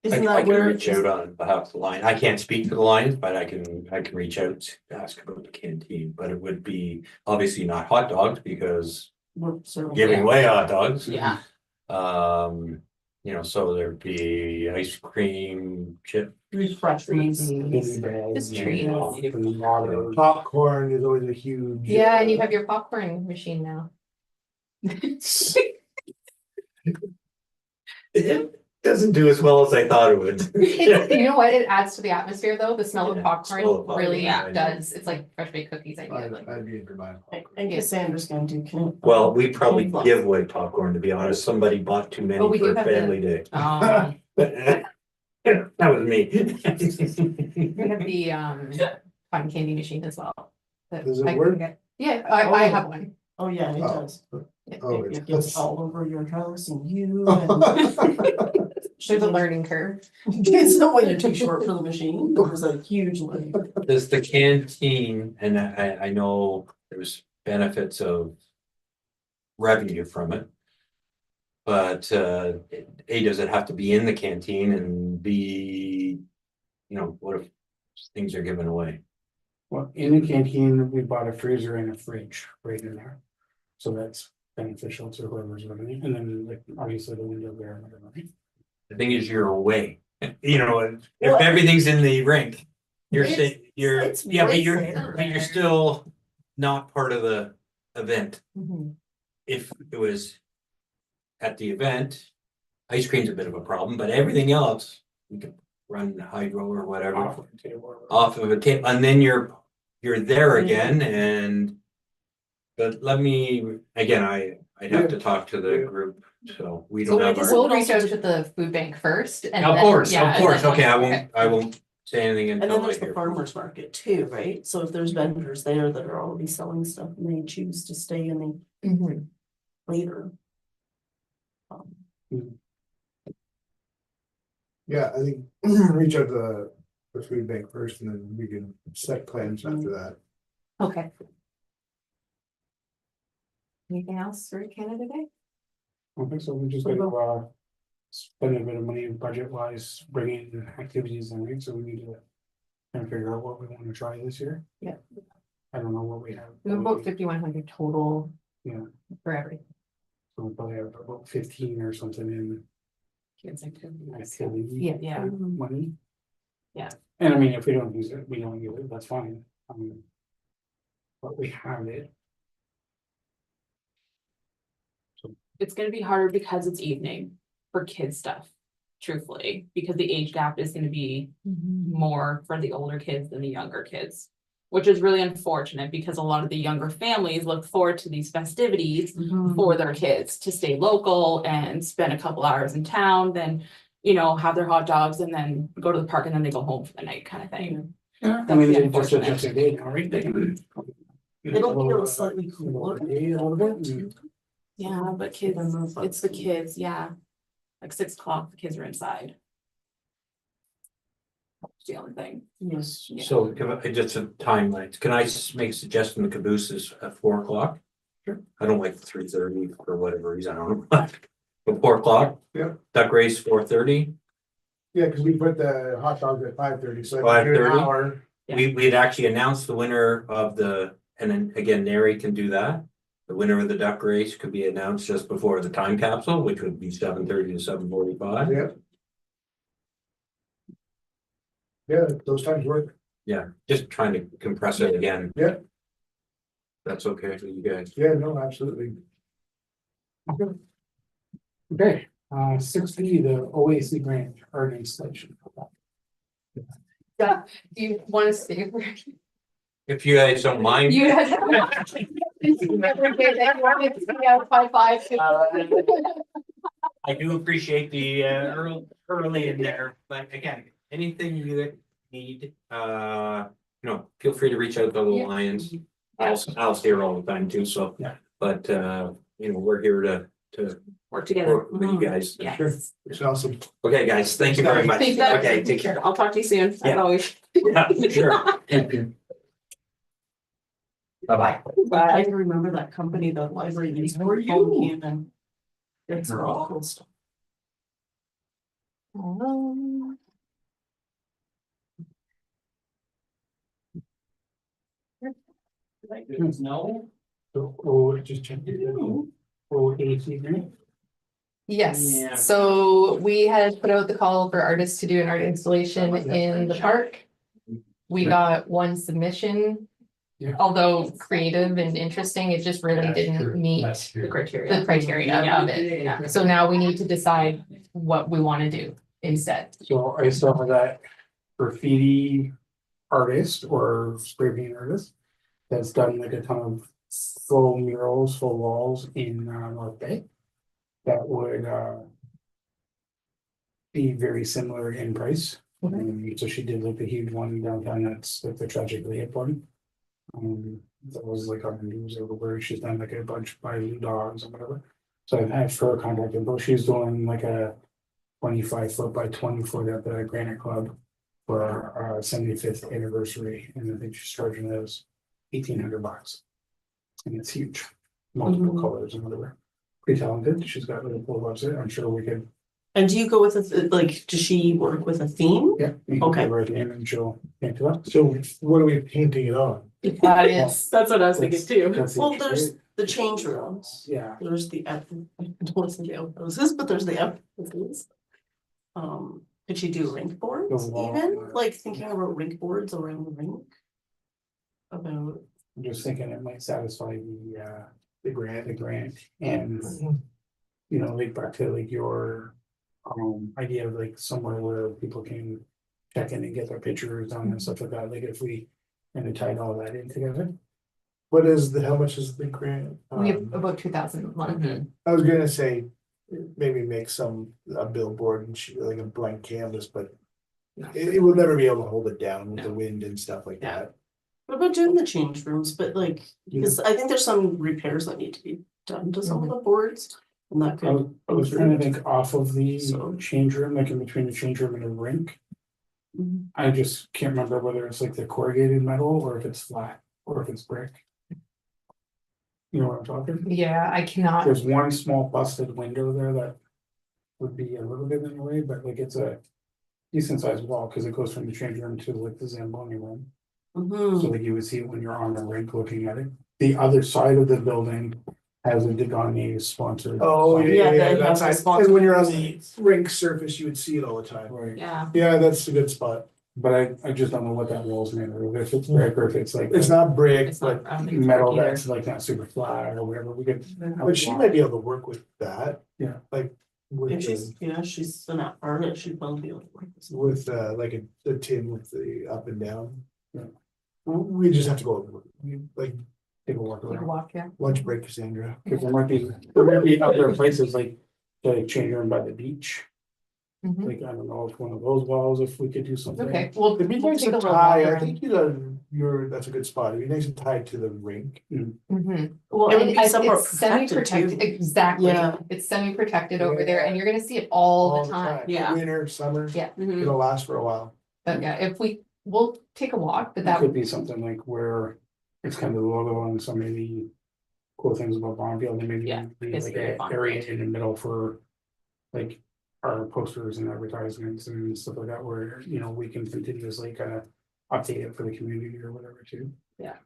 Speaker 1: Isn't
Speaker 3: I
Speaker 1: that
Speaker 3: can
Speaker 1: where?
Speaker 3: reach out on behalf of the line. I can't speak for the Lions, but I can reach out to ask about the canteen, but it would be obviously not hot dogs because
Speaker 1: We're serving-
Speaker 3: giving away hot dogs.
Speaker 6: Yeah.
Speaker 3: You know, so there'd be ice cream, chip.
Speaker 1: Refreshments.
Speaker 5: Just treats.
Speaker 4: Popcorn is always a huge.
Speaker 5: Yeah, and you have your popcorn machine now.
Speaker 3: It doesn't do as well as I thought it would.
Speaker 5: You know what? It adds to the atmosphere though. The smell of
Speaker 3: Yeah, smell of
Speaker 5: popcorn
Speaker 3: popcorn,
Speaker 5: really
Speaker 3: yeah, I know.
Speaker 5: does. It's like fresh baked cookies. I
Speaker 4: I'd,
Speaker 5: feel like.
Speaker 4: I'd be into buying popcorn.
Speaker 1: And Cassandra's gonna do.
Speaker 3: Well, we probably
Speaker 1: Candy
Speaker 3: give away popcorn, to be honest. Somebody bought too many
Speaker 5: Oh, we do
Speaker 3: for
Speaker 5: have the-
Speaker 3: family day.
Speaker 6: Um,
Speaker 3: That was me.
Speaker 5: We have the cotton candy machine as well. that
Speaker 4: Does it
Speaker 5: I can
Speaker 4: work?
Speaker 5: get. Yeah, I have one.
Speaker 1: Oh, yeah, it
Speaker 4: Oh.
Speaker 1: does.
Speaker 4: Oh,
Speaker 1: It
Speaker 4: it's-
Speaker 1: gets all over your house and you and.
Speaker 5: There's a learning curve.
Speaker 1: It's not when you're too short for the machine, there's a huge learning.
Speaker 3: Does the canteen, and I know there's benefits of revenue from it. But A, does it have to be in the canteen, and B, you know, what if things are given away?
Speaker 2: Well, in the canteen, we bought a freezer and a fridge right in there. So that's beneficial to whoever's living it, and then like obviously the window there and whatever.
Speaker 3: The thing is, you're away, you know,
Speaker 1: Well,
Speaker 3: if everything's in the rink. You're
Speaker 1: it's-
Speaker 3: saying, you're,
Speaker 1: it's
Speaker 3: yeah, but
Speaker 1: right
Speaker 3: you're,
Speaker 1: there.
Speaker 3: but you're still not part of the event.
Speaker 1: Mhm.
Speaker 3: If it was at the event, Ice cream's a bit of a problem, but everything else, we can run hydro or whatever
Speaker 2: Off of the table.
Speaker 3: off of a table, and then you're there again and. But let me, again, I'd have to talk to the group, so we
Speaker 5: So
Speaker 3: don't have
Speaker 1: guess
Speaker 3: our.
Speaker 5: we'll reach out to the food bank first and
Speaker 3: Of
Speaker 5: then-
Speaker 3: course,
Speaker 5: yeah,
Speaker 3: of
Speaker 5: and
Speaker 3: course,
Speaker 5: then-
Speaker 3: okay, I won't say anything
Speaker 1: And
Speaker 3: until
Speaker 1: then
Speaker 3: I
Speaker 1: there's the
Speaker 3: hear.
Speaker 1: farmer's market too, right? So if there's vendors there that are already selling stuff and they choose to stay in the
Speaker 5: Mhm.
Speaker 1: later.
Speaker 4: Yeah, I think reach out to the food bank first and then we can set plans after that.
Speaker 5: Okay. Anything else for Canada Day?
Speaker 2: I think so, we just gotta, spend a bit of money budget wise, bringing in activities in, right, so we need to. Kind of figure out what we wanna try this year.
Speaker 5: Yeah.
Speaker 2: I don't know what we have.
Speaker 5: We have about 5,100 total.
Speaker 2: Yeah.
Speaker 5: For everything.
Speaker 2: So we probably have about 15 or something in
Speaker 6: Kids activities.
Speaker 2: activity.
Speaker 6: Yeah.
Speaker 2: Money.
Speaker 6: Yeah.
Speaker 2: And I mean, if we don't use it, we don't use it, that's fine, I mean. But we have it,
Speaker 6: It's gonna be harder because it's evening for kids stuff, truthfully, because the age gap is gonna be more for the older kids than the younger kids. Which is really unfortunate because a lot of the younger families look forward to these festivities for their kids to stay local and spend a couple hours in town, then. You know, have their hot dogs and then go to the park and then they go home for the night kind of thing.
Speaker 2: yeah, I
Speaker 6: That's
Speaker 2: mean,
Speaker 6: the
Speaker 2: they just
Speaker 6: unfortunate.
Speaker 2: adjust their day now, right? They can-
Speaker 1: It'll feel slightly cooler.
Speaker 2: Day a little bit, and-
Speaker 6: Yeah, but kids, it's the kids, yeah. Like 6 o'clock, the kids are inside. That's the only thing.
Speaker 1: Yes.
Speaker 6: Yeah.
Speaker 3: So just a timeline, can I make a suggestion the caboose is at 4 o'clock?
Speaker 2: Sure.
Speaker 3: I don't like 3:30 for whatever reason, I don't know. But 4 o'clock?
Speaker 4: Yeah.
Speaker 3: Duck race 4:30,
Speaker 4: Yeah, cause we put the hot dogs at 5:30, so. if we do an
Speaker 3: 5:30?
Speaker 4: hour,
Speaker 6: Yeah.
Speaker 3: we had actually announced the winner of the, and then again, Nary can do that. The winner of the duck race could be announced just before the time capsule, which would be 7:30 to 7:45.
Speaker 4: Yeah. Yeah, those times work.
Speaker 3: Yeah, just trying to compress it again.
Speaker 4: Yeah.
Speaker 3: That's okay for you guys.
Speaker 4: Yeah, no, absolutely.
Speaker 2: Okay, 6B, the OAC grant art installation.
Speaker 5: Yeah, do you want to stay for?
Speaker 3: If you guys don't mind.
Speaker 5: You guys.
Speaker 3: I do appreciate the early in there, but again, anything you need, feel free to reach out to the
Speaker 5: Yeah.
Speaker 3: Lions. I'll stay here all the time too, so.
Speaker 2: Yeah.
Speaker 3: But we're here to
Speaker 6: Work together.
Speaker 3: work with you guys.
Speaker 6: Yeah.
Speaker 2: Sure.
Speaker 4: It's awesome.
Speaker 3: Okay, guys, thank you very much.
Speaker 5: Thank you.
Speaker 3: Okay, take care.
Speaker 6: I'll talk to you soon, as
Speaker 3: Yeah.
Speaker 6: always.
Speaker 3: Yeah, sure.
Speaker 2: Thank you.
Speaker 3: Bye-bye.
Speaker 1: I remember that company, the library. It's for you. And it's all cool stuff.
Speaker 3: No.
Speaker 2: So, just check it. OAC grant.
Speaker 3: Yeah.
Speaker 5: Yes, so we had put out the call for artists to do an art installation in the park. We got one submission.
Speaker 2: Yeah.
Speaker 5: Although creative and interesting, it just really didn't meet
Speaker 6: The criteria.
Speaker 5: the criteria of it.
Speaker 6: Yeah.
Speaker 5: So now we need to decide what we want to do instead.
Speaker 2: So I saw that graffiti artist or spray paint artist. That's done like a ton of full murals, full walls in North Bay. That would be very similar in price. So she did like the huge one downtown, that's like the tragically hit one. That was like on the news everywhere, she's done like a bunch by dogs and whatever. So I've had her contact info, she's doing like a 25-foot by 20-foot at the Granite Club. For our 75th anniversary, and I think she's charging those $1,800. And it's huge, multiple colors and whatever. Pretty talented, she's got really cool website, I'm sure we could,
Speaker 1: And do you go with like, does she work with a theme?
Speaker 2: yeah. we can
Speaker 1: Okay.
Speaker 2: go right in and she'll paint it up.
Speaker 4: So what are we painting it on?
Speaker 5: That is,
Speaker 6: That's what I was thinking too.
Speaker 2: That's the
Speaker 1: Well,
Speaker 2: issue,
Speaker 1: there's
Speaker 2: right?
Speaker 1: the change rooms.
Speaker 2: Yeah,
Speaker 1: There's the F, I don't want to say the F, but there's the F. Could she do rink boards
Speaker 2: The wall,
Speaker 1: even, like thinking about rink boards around the rink? About,
Speaker 2: I'm just thinking it might satisfy the grant and, you know, like back to like your idea of like somewhere where people can check in and get their pictures done and stuff like that, like if we. And we tied all that in together.
Speaker 4: how much is the grant?
Speaker 5: We have about 2,000 left.
Speaker 4: I was gonna say, maybe make a billboard and shoot like a blank canvas, but it will never be able to hold it down with the wind and stuff like that.
Speaker 1: What about doing the change rooms, but like, because I think there's some repairs that need to be done to some of the boards. And that
Speaker 2: I
Speaker 1: could.
Speaker 2: was trying to think off of the
Speaker 1: So-
Speaker 2: change room, like in between the change room and the rink.
Speaker 1: Mhm.
Speaker 2: I just can't remember whether it's like the corrugated metal or if it's flat or if it's brick. You know what I'm talking?
Speaker 5: Yeah, I cannot,
Speaker 2: There's one small busted window there that. Would be a little bit in the way, but like it's a decent sized wall, cause it goes from the change room to like the Zamboni room. So
Speaker 1: Mhm.
Speaker 2: like you would see it when you're on the rink looking at it. The other side of the building has a Degani sponsored.
Speaker 4: Oh,
Speaker 2: sign.
Speaker 1: Yeah,
Speaker 4: yeah,
Speaker 1: they
Speaker 4: that's,
Speaker 1: have the
Speaker 4: and when you're on the
Speaker 1: sponsors.
Speaker 4: rink surface, you would see it all the time.
Speaker 2: Right,
Speaker 6: Yeah,
Speaker 4: Yeah, that's a good spot.
Speaker 2: but I just don't know what that wall's made of, if it's brick or if it's like.
Speaker 4: It's not brick,
Speaker 6: it's
Speaker 4: but,
Speaker 6: not, I don't think it's
Speaker 2: Metal
Speaker 6: either.
Speaker 2: that's like not super flat or whatever, we could.
Speaker 4: but she might be able to work with that.
Speaker 2: Yeah.
Speaker 4: Like, with,
Speaker 1: If she's an artist, she'd probably be able to work with some.
Speaker 4: with, like a tin with the up and down.
Speaker 2: Yeah.
Speaker 4: We just have to go, like,
Speaker 2: Take a walk
Speaker 5: you can
Speaker 2: around,
Speaker 5: walk, yeah.
Speaker 4: lunch break, Cassandra.
Speaker 2: cause there might be other places like, the change room by the beach.
Speaker 5: Mhm.
Speaker 2: Like, I don't know if one of those walls, if we could do something.
Speaker 5: Okay, well,
Speaker 4: It'd be
Speaker 5: we'll
Speaker 4: nice
Speaker 5: take a
Speaker 4: to
Speaker 5: little
Speaker 4: tie,
Speaker 5: walk
Speaker 4: I
Speaker 5: around.
Speaker 4: think that's a good spot, it'd be nice and tied to the rink.
Speaker 5: Mhm. Well,
Speaker 1: It would
Speaker 5: and
Speaker 1: be somewhat
Speaker 5: it's semi-protected,
Speaker 1: protected, too.
Speaker 5: exactly,
Speaker 1: Yeah.
Speaker 5: it's semi-protected over there, and you're gonna see it all the time.
Speaker 6: Yeah.
Speaker 4: Winter, summer.
Speaker 5: Yeah.
Speaker 6: Mhm.
Speaker 4: It'll last for a while.
Speaker 5: But yeah, we'll take a walk, but
Speaker 2: It
Speaker 5: that
Speaker 2: could be something like where it's kind of the logo on some of the cool things about Bonfield, and maybe
Speaker 6: Yeah,
Speaker 2: be like
Speaker 6: history of
Speaker 2: an area
Speaker 6: Bonfield.
Speaker 2: in the middle for. Like our posters and advertisements and stuff like that, where, you know, we can continuously kind of update it for the community or whatever too.
Speaker 6: Yeah.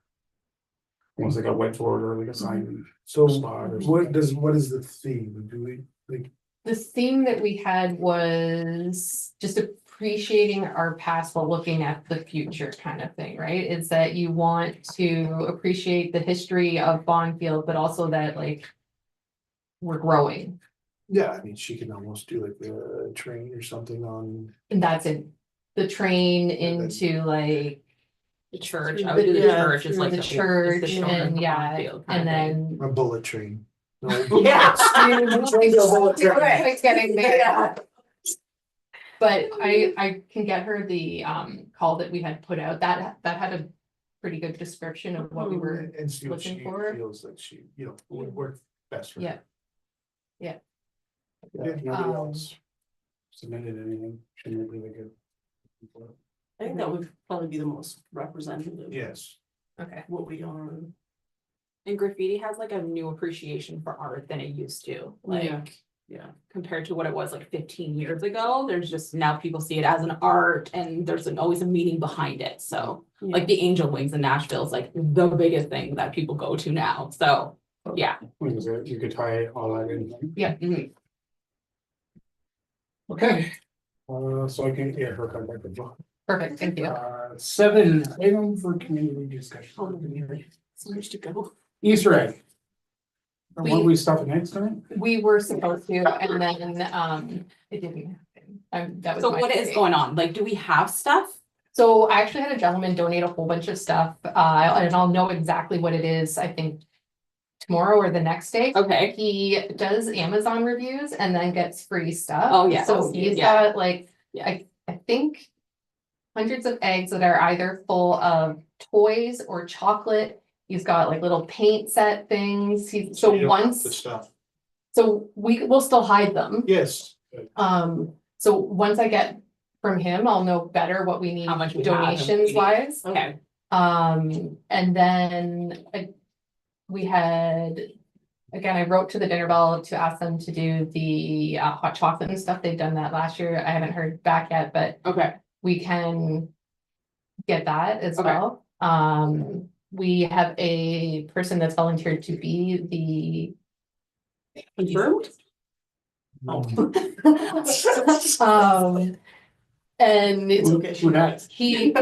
Speaker 2: Almost like a whiteboard or like a sign.
Speaker 4: So
Speaker 2: Spot or
Speaker 4: what is the theme? Do we, like,
Speaker 5: the theme that we had was just appreciating our past while looking at the future kind of thing, right? It's that you want to appreciate the history of Bonfield, but also that like we're growing,
Speaker 4: yeah, I mean, she can almost do like a train or something on,
Speaker 5: and that's it. The train into like
Speaker 6: The church, I
Speaker 1: The-
Speaker 6: would do the
Speaker 1: yeah,
Speaker 6: church, is like.
Speaker 5: the church
Speaker 6: children
Speaker 5: and
Speaker 6: of
Speaker 5: yeah,
Speaker 6: Bonfield kind
Speaker 5: and
Speaker 6: of thing.
Speaker 5: then.
Speaker 4: a bullet train. No,
Speaker 1: Yeah.
Speaker 5: It's getting there. But I can get her the call that we had put out, that had a pretty good description of what we were,
Speaker 4: And see what
Speaker 5: looking
Speaker 4: she
Speaker 5: for.
Speaker 4: feels like she, would work best for her.
Speaker 5: yeah.
Speaker 2: Yeah, if nobody
Speaker 5: Um,
Speaker 2: else submitted anything, shouldn't it be like a.
Speaker 1: I think that would probably be the most representative.
Speaker 4: Yes.
Speaker 5: Okay,
Speaker 1: What we are.
Speaker 6: And graffiti has like a new appreciation for art than it used to,
Speaker 1: Yeah.
Speaker 6: like.
Speaker 1: Yeah.
Speaker 6: Compared to what it was like 15 years ago, there's just now people see it as an art and there's always a meaning behind it, so. Like the Angel Wings in Nashville is like the biggest thing that people go to now, so, yeah.
Speaker 2: What is it? You could tie all that in.
Speaker 5: yeah,
Speaker 2: Okay. So I can get her contact info.
Speaker 5: perfect, thank you.
Speaker 2: 7, item for community discussion.
Speaker 1: So much to go.
Speaker 2: Easter egg.
Speaker 5: We-
Speaker 2: When we stop next time?
Speaker 5: We were supposed to, and then it didn't happen. That was
Speaker 6: So
Speaker 5: my
Speaker 6: what is
Speaker 5: mistake.
Speaker 6: going on? Like, do we have stuff?
Speaker 5: So I actually had a gentleman donate a whole bunch of stuff, and I'll know exactly what it is, I think. Tomorrow or the next day.
Speaker 6: Okay,
Speaker 5: He does Amazon reviews and then gets free stuff.
Speaker 6: Oh, yeah.
Speaker 5: So
Speaker 6: Oh,
Speaker 5: he's
Speaker 6: yeah.
Speaker 5: got like,
Speaker 6: Yeah.
Speaker 5: I think. Hundreds of eggs that are either full of toys or chocolate. He's got like little paint set things. So
Speaker 4: The
Speaker 5: once,
Speaker 4: stuff.
Speaker 5: so we will still hide them.
Speaker 4: Yes.
Speaker 5: So once I get from him, I'll know better what we need
Speaker 6: How much we have and what we
Speaker 5: donations
Speaker 6: need.
Speaker 5: wise.
Speaker 6: okay,
Speaker 5: And then we had, again, I wrote to the Dinner Bell to ask them to do the hot chocolate and stuff. They've done that last year. I haven't heard back yet, but
Speaker 6: okay,
Speaker 5: we can get that as
Speaker 6: Okay.
Speaker 5: well. We have a person that's volunteered to be
Speaker 1: Confirmed?
Speaker 5: the, and
Speaker 1: It's
Speaker 2: Who-
Speaker 1: okay.
Speaker 2: who that?
Speaker 5: he,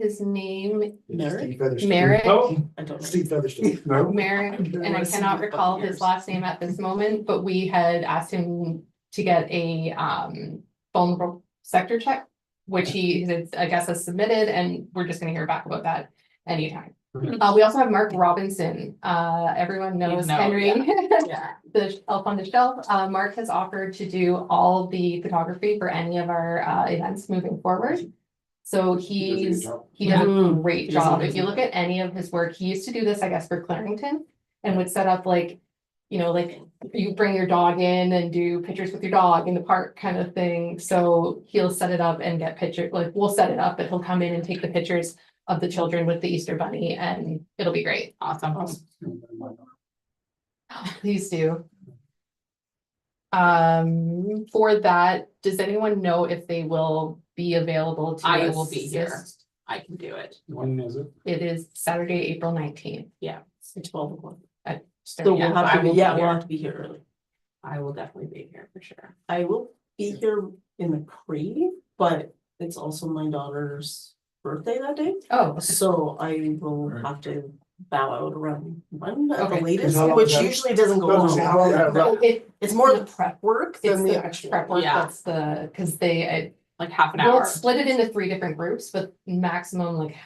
Speaker 5: his name,
Speaker 1: Merrick?
Speaker 5: Merrick.
Speaker 2: Oh,
Speaker 1: I don't know.
Speaker 4: Steve Featherstone.
Speaker 2: no,
Speaker 5: Merrick, and I cannot recall his last name at this moment, but we had asked him to get a vulnerable sector check, which I guess has submitted, and we're just gonna hear back about that anytime. We also have Mark Robinson, everyone knows
Speaker 6: know,
Speaker 5: Henry.
Speaker 6: Yeah.
Speaker 5: The Elf on the Shelf, Mark has offered to do all the photography for any of our events moving forward. So he does a
Speaker 1: Mhm.
Speaker 5: great
Speaker 1: He does an
Speaker 5: job. If
Speaker 1: amazing
Speaker 5: you look at any of his work, he used to do this, I guess, for Clarington. And would set up like, you know, like you bring your dog in and do pictures with your dog in the park kind of thing. So he'll set it up and get pictures, like we'll set it up, but he'll come in and take the pictures of the children with the Easter Bunny, and it'll be great.
Speaker 6: Awesome.
Speaker 5: Please do. For that, does anyone know if they will be available to?
Speaker 6: I will be here.
Speaker 5: assist?
Speaker 6: I can do it.
Speaker 2: When is it?
Speaker 5: It is Saturday, April 19th.
Speaker 1: It's 12 o'clock.
Speaker 5: So
Speaker 1: So
Speaker 6: yeah,
Speaker 1: we'll have
Speaker 6: I
Speaker 1: to be,
Speaker 6: will be
Speaker 1: yeah, we'll
Speaker 6: here.
Speaker 1: have to be here early.
Speaker 6: I will definitely be here for sure.
Speaker 1: I will be here in the crate, but it's also my daughter's birthday that day.
Speaker 5: Oh,
Speaker 1: So I will have to bow out around 1 at the
Speaker 5: Okay.
Speaker 1: latest,
Speaker 4: How long
Speaker 1: which
Speaker 4: is that?
Speaker 1: usually doesn't go
Speaker 4: Doesn't say how long that-
Speaker 1: long.
Speaker 5: it,
Speaker 1: It's more the prep work
Speaker 5: it's
Speaker 1: than the
Speaker 5: the
Speaker 1: actual.
Speaker 5: prep work,
Speaker 6: Yeah.
Speaker 5: that's the, because they,
Speaker 6: Like half an
Speaker 5: we'll
Speaker 6: hour.
Speaker 5: split it into 3 different groups, but maximum like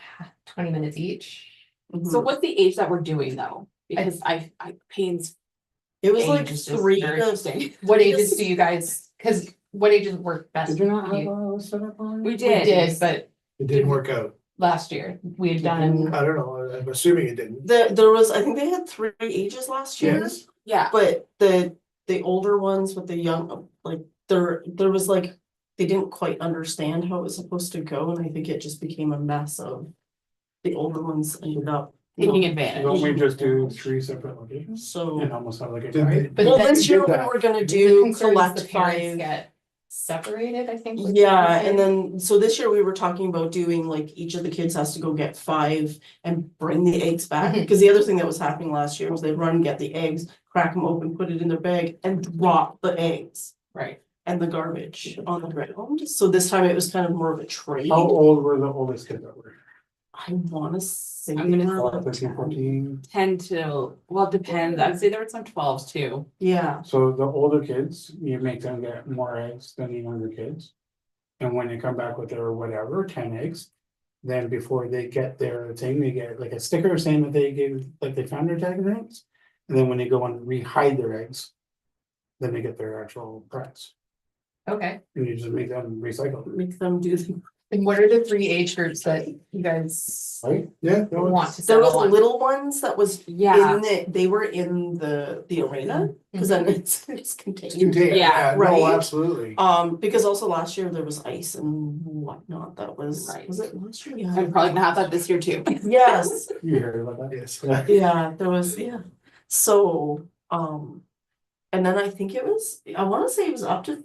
Speaker 5: 20 minutes each.
Speaker 1: Mhm.
Speaker 6: So what's the age that we're doing though? Because I Payne's
Speaker 1: It was like
Speaker 6: age is just
Speaker 1: 3
Speaker 6: very
Speaker 1: to
Speaker 6: interesting.
Speaker 5: What ages do you guys, because what ages work best?
Speaker 2: Did you not
Speaker 5: for
Speaker 2: have
Speaker 5: you?
Speaker 2: a setup on?
Speaker 6: We
Speaker 5: We
Speaker 6: did.
Speaker 5: did, but
Speaker 4: It didn't work out.
Speaker 5: last year, we had done,
Speaker 4: I don't know, I'm assuming it didn't.
Speaker 1: there was, I think they had 3 ages last year.
Speaker 4: Yes.
Speaker 6: Yeah.
Speaker 1: But the older ones with the young, like, there was like, they didn't quite understand how it was supposed to go, and I think it just became a mess of. The older ones ended up.
Speaker 6: Taking
Speaker 2: Don't
Speaker 6: advantage.
Speaker 2: we just do 3 separate locations?
Speaker 1: So,
Speaker 2: And almost have like a
Speaker 4: Did
Speaker 2: guide?
Speaker 4: they-
Speaker 5: but
Speaker 1: well,
Speaker 5: then
Speaker 1: this year we
Speaker 4: did that.
Speaker 1: were gonna
Speaker 5: the
Speaker 1: do
Speaker 5: concern is
Speaker 1: collect
Speaker 5: the parents
Speaker 1: 5.
Speaker 5: get separated, I think. was
Speaker 1: Yeah,
Speaker 5: the
Speaker 1: and
Speaker 5: concern.
Speaker 1: then, so this year we were talking about doing like each of the kids has to go get 5 and bring the eggs back.
Speaker 5: Mhm.
Speaker 1: Because the other thing that was happening last year was they'd run, get the eggs, crack them open, put it in their bag and drop the eggs
Speaker 6: Right.
Speaker 1: and the garbage on the ground. So this time it was kind of more of a trade.
Speaker 2: How old were the oldest kids that were?
Speaker 1: I wanna say
Speaker 6: I'm
Speaker 1: they
Speaker 6: gonna
Speaker 1: were like
Speaker 2: 13,
Speaker 1: 10.
Speaker 2: 14?
Speaker 6: 10 to, well, it depends. I'd say there were some 12s too.
Speaker 1: Yeah,
Speaker 2: So the older kids, you make them get more eggs than the younger kids. And when they come back with their whatever, 10 eggs, then before they get their thing, they get like a sticker saying that they gave, like they found their tag and eggs. And then when they go and re-hide their eggs, then they get their actual prize.
Speaker 5: Okay,
Speaker 2: And you just make them recycle,
Speaker 1: make them do the.
Speaker 5: and what are the 3 age groups that you guys
Speaker 2: right?
Speaker 4: Yeah.
Speaker 5: want to
Speaker 1: There was
Speaker 5: settle on?
Speaker 1: little ones that was
Speaker 6: Yeah.
Speaker 1: in they were in the arena, cause then it's contained.
Speaker 4: Container,
Speaker 6: Yeah,
Speaker 4: yeah,
Speaker 1: right.
Speaker 4: no, absolutely.
Speaker 1: Because also last year there was ice and whatnot, that was,
Speaker 6: Right.
Speaker 1: was it last year? Yeah.
Speaker 6: I'm probably gonna have that this year too.
Speaker 1: Yes,
Speaker 2: You heard about that?
Speaker 4: Yes.
Speaker 1: yeah, there was, yeah, so, and then I think it was, I wanna say it was up to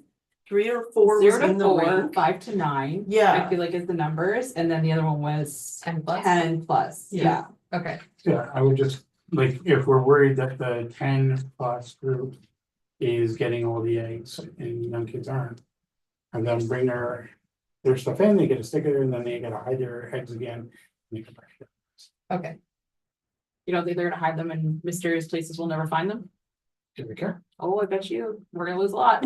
Speaker 1: 3 or 4 was
Speaker 6: 0
Speaker 1: in
Speaker 6: to
Speaker 1: the
Speaker 6: 4,
Speaker 1: rink.
Speaker 6: 5 to 9.
Speaker 1: Yeah.
Speaker 6: I feel like is the numbers, and then the other one was
Speaker 5: 10 plus?
Speaker 6: 10 plus.
Speaker 1: Yeah.
Speaker 6: Yeah.
Speaker 5: Okay,
Speaker 2: Yeah, I would just, like, if we're worried that the 10+ group is getting all the eggs and young kids aren't. And then bring their stuff in, they get a sticker, and then they gotta hide their eggs again. and they come back.
Speaker 5: okay.
Speaker 6: You don't think they're gonna hide them in mysterious places we'll never find them?
Speaker 2: Do we care?
Speaker 6: Oh, I bet you, we're gonna lose a lot.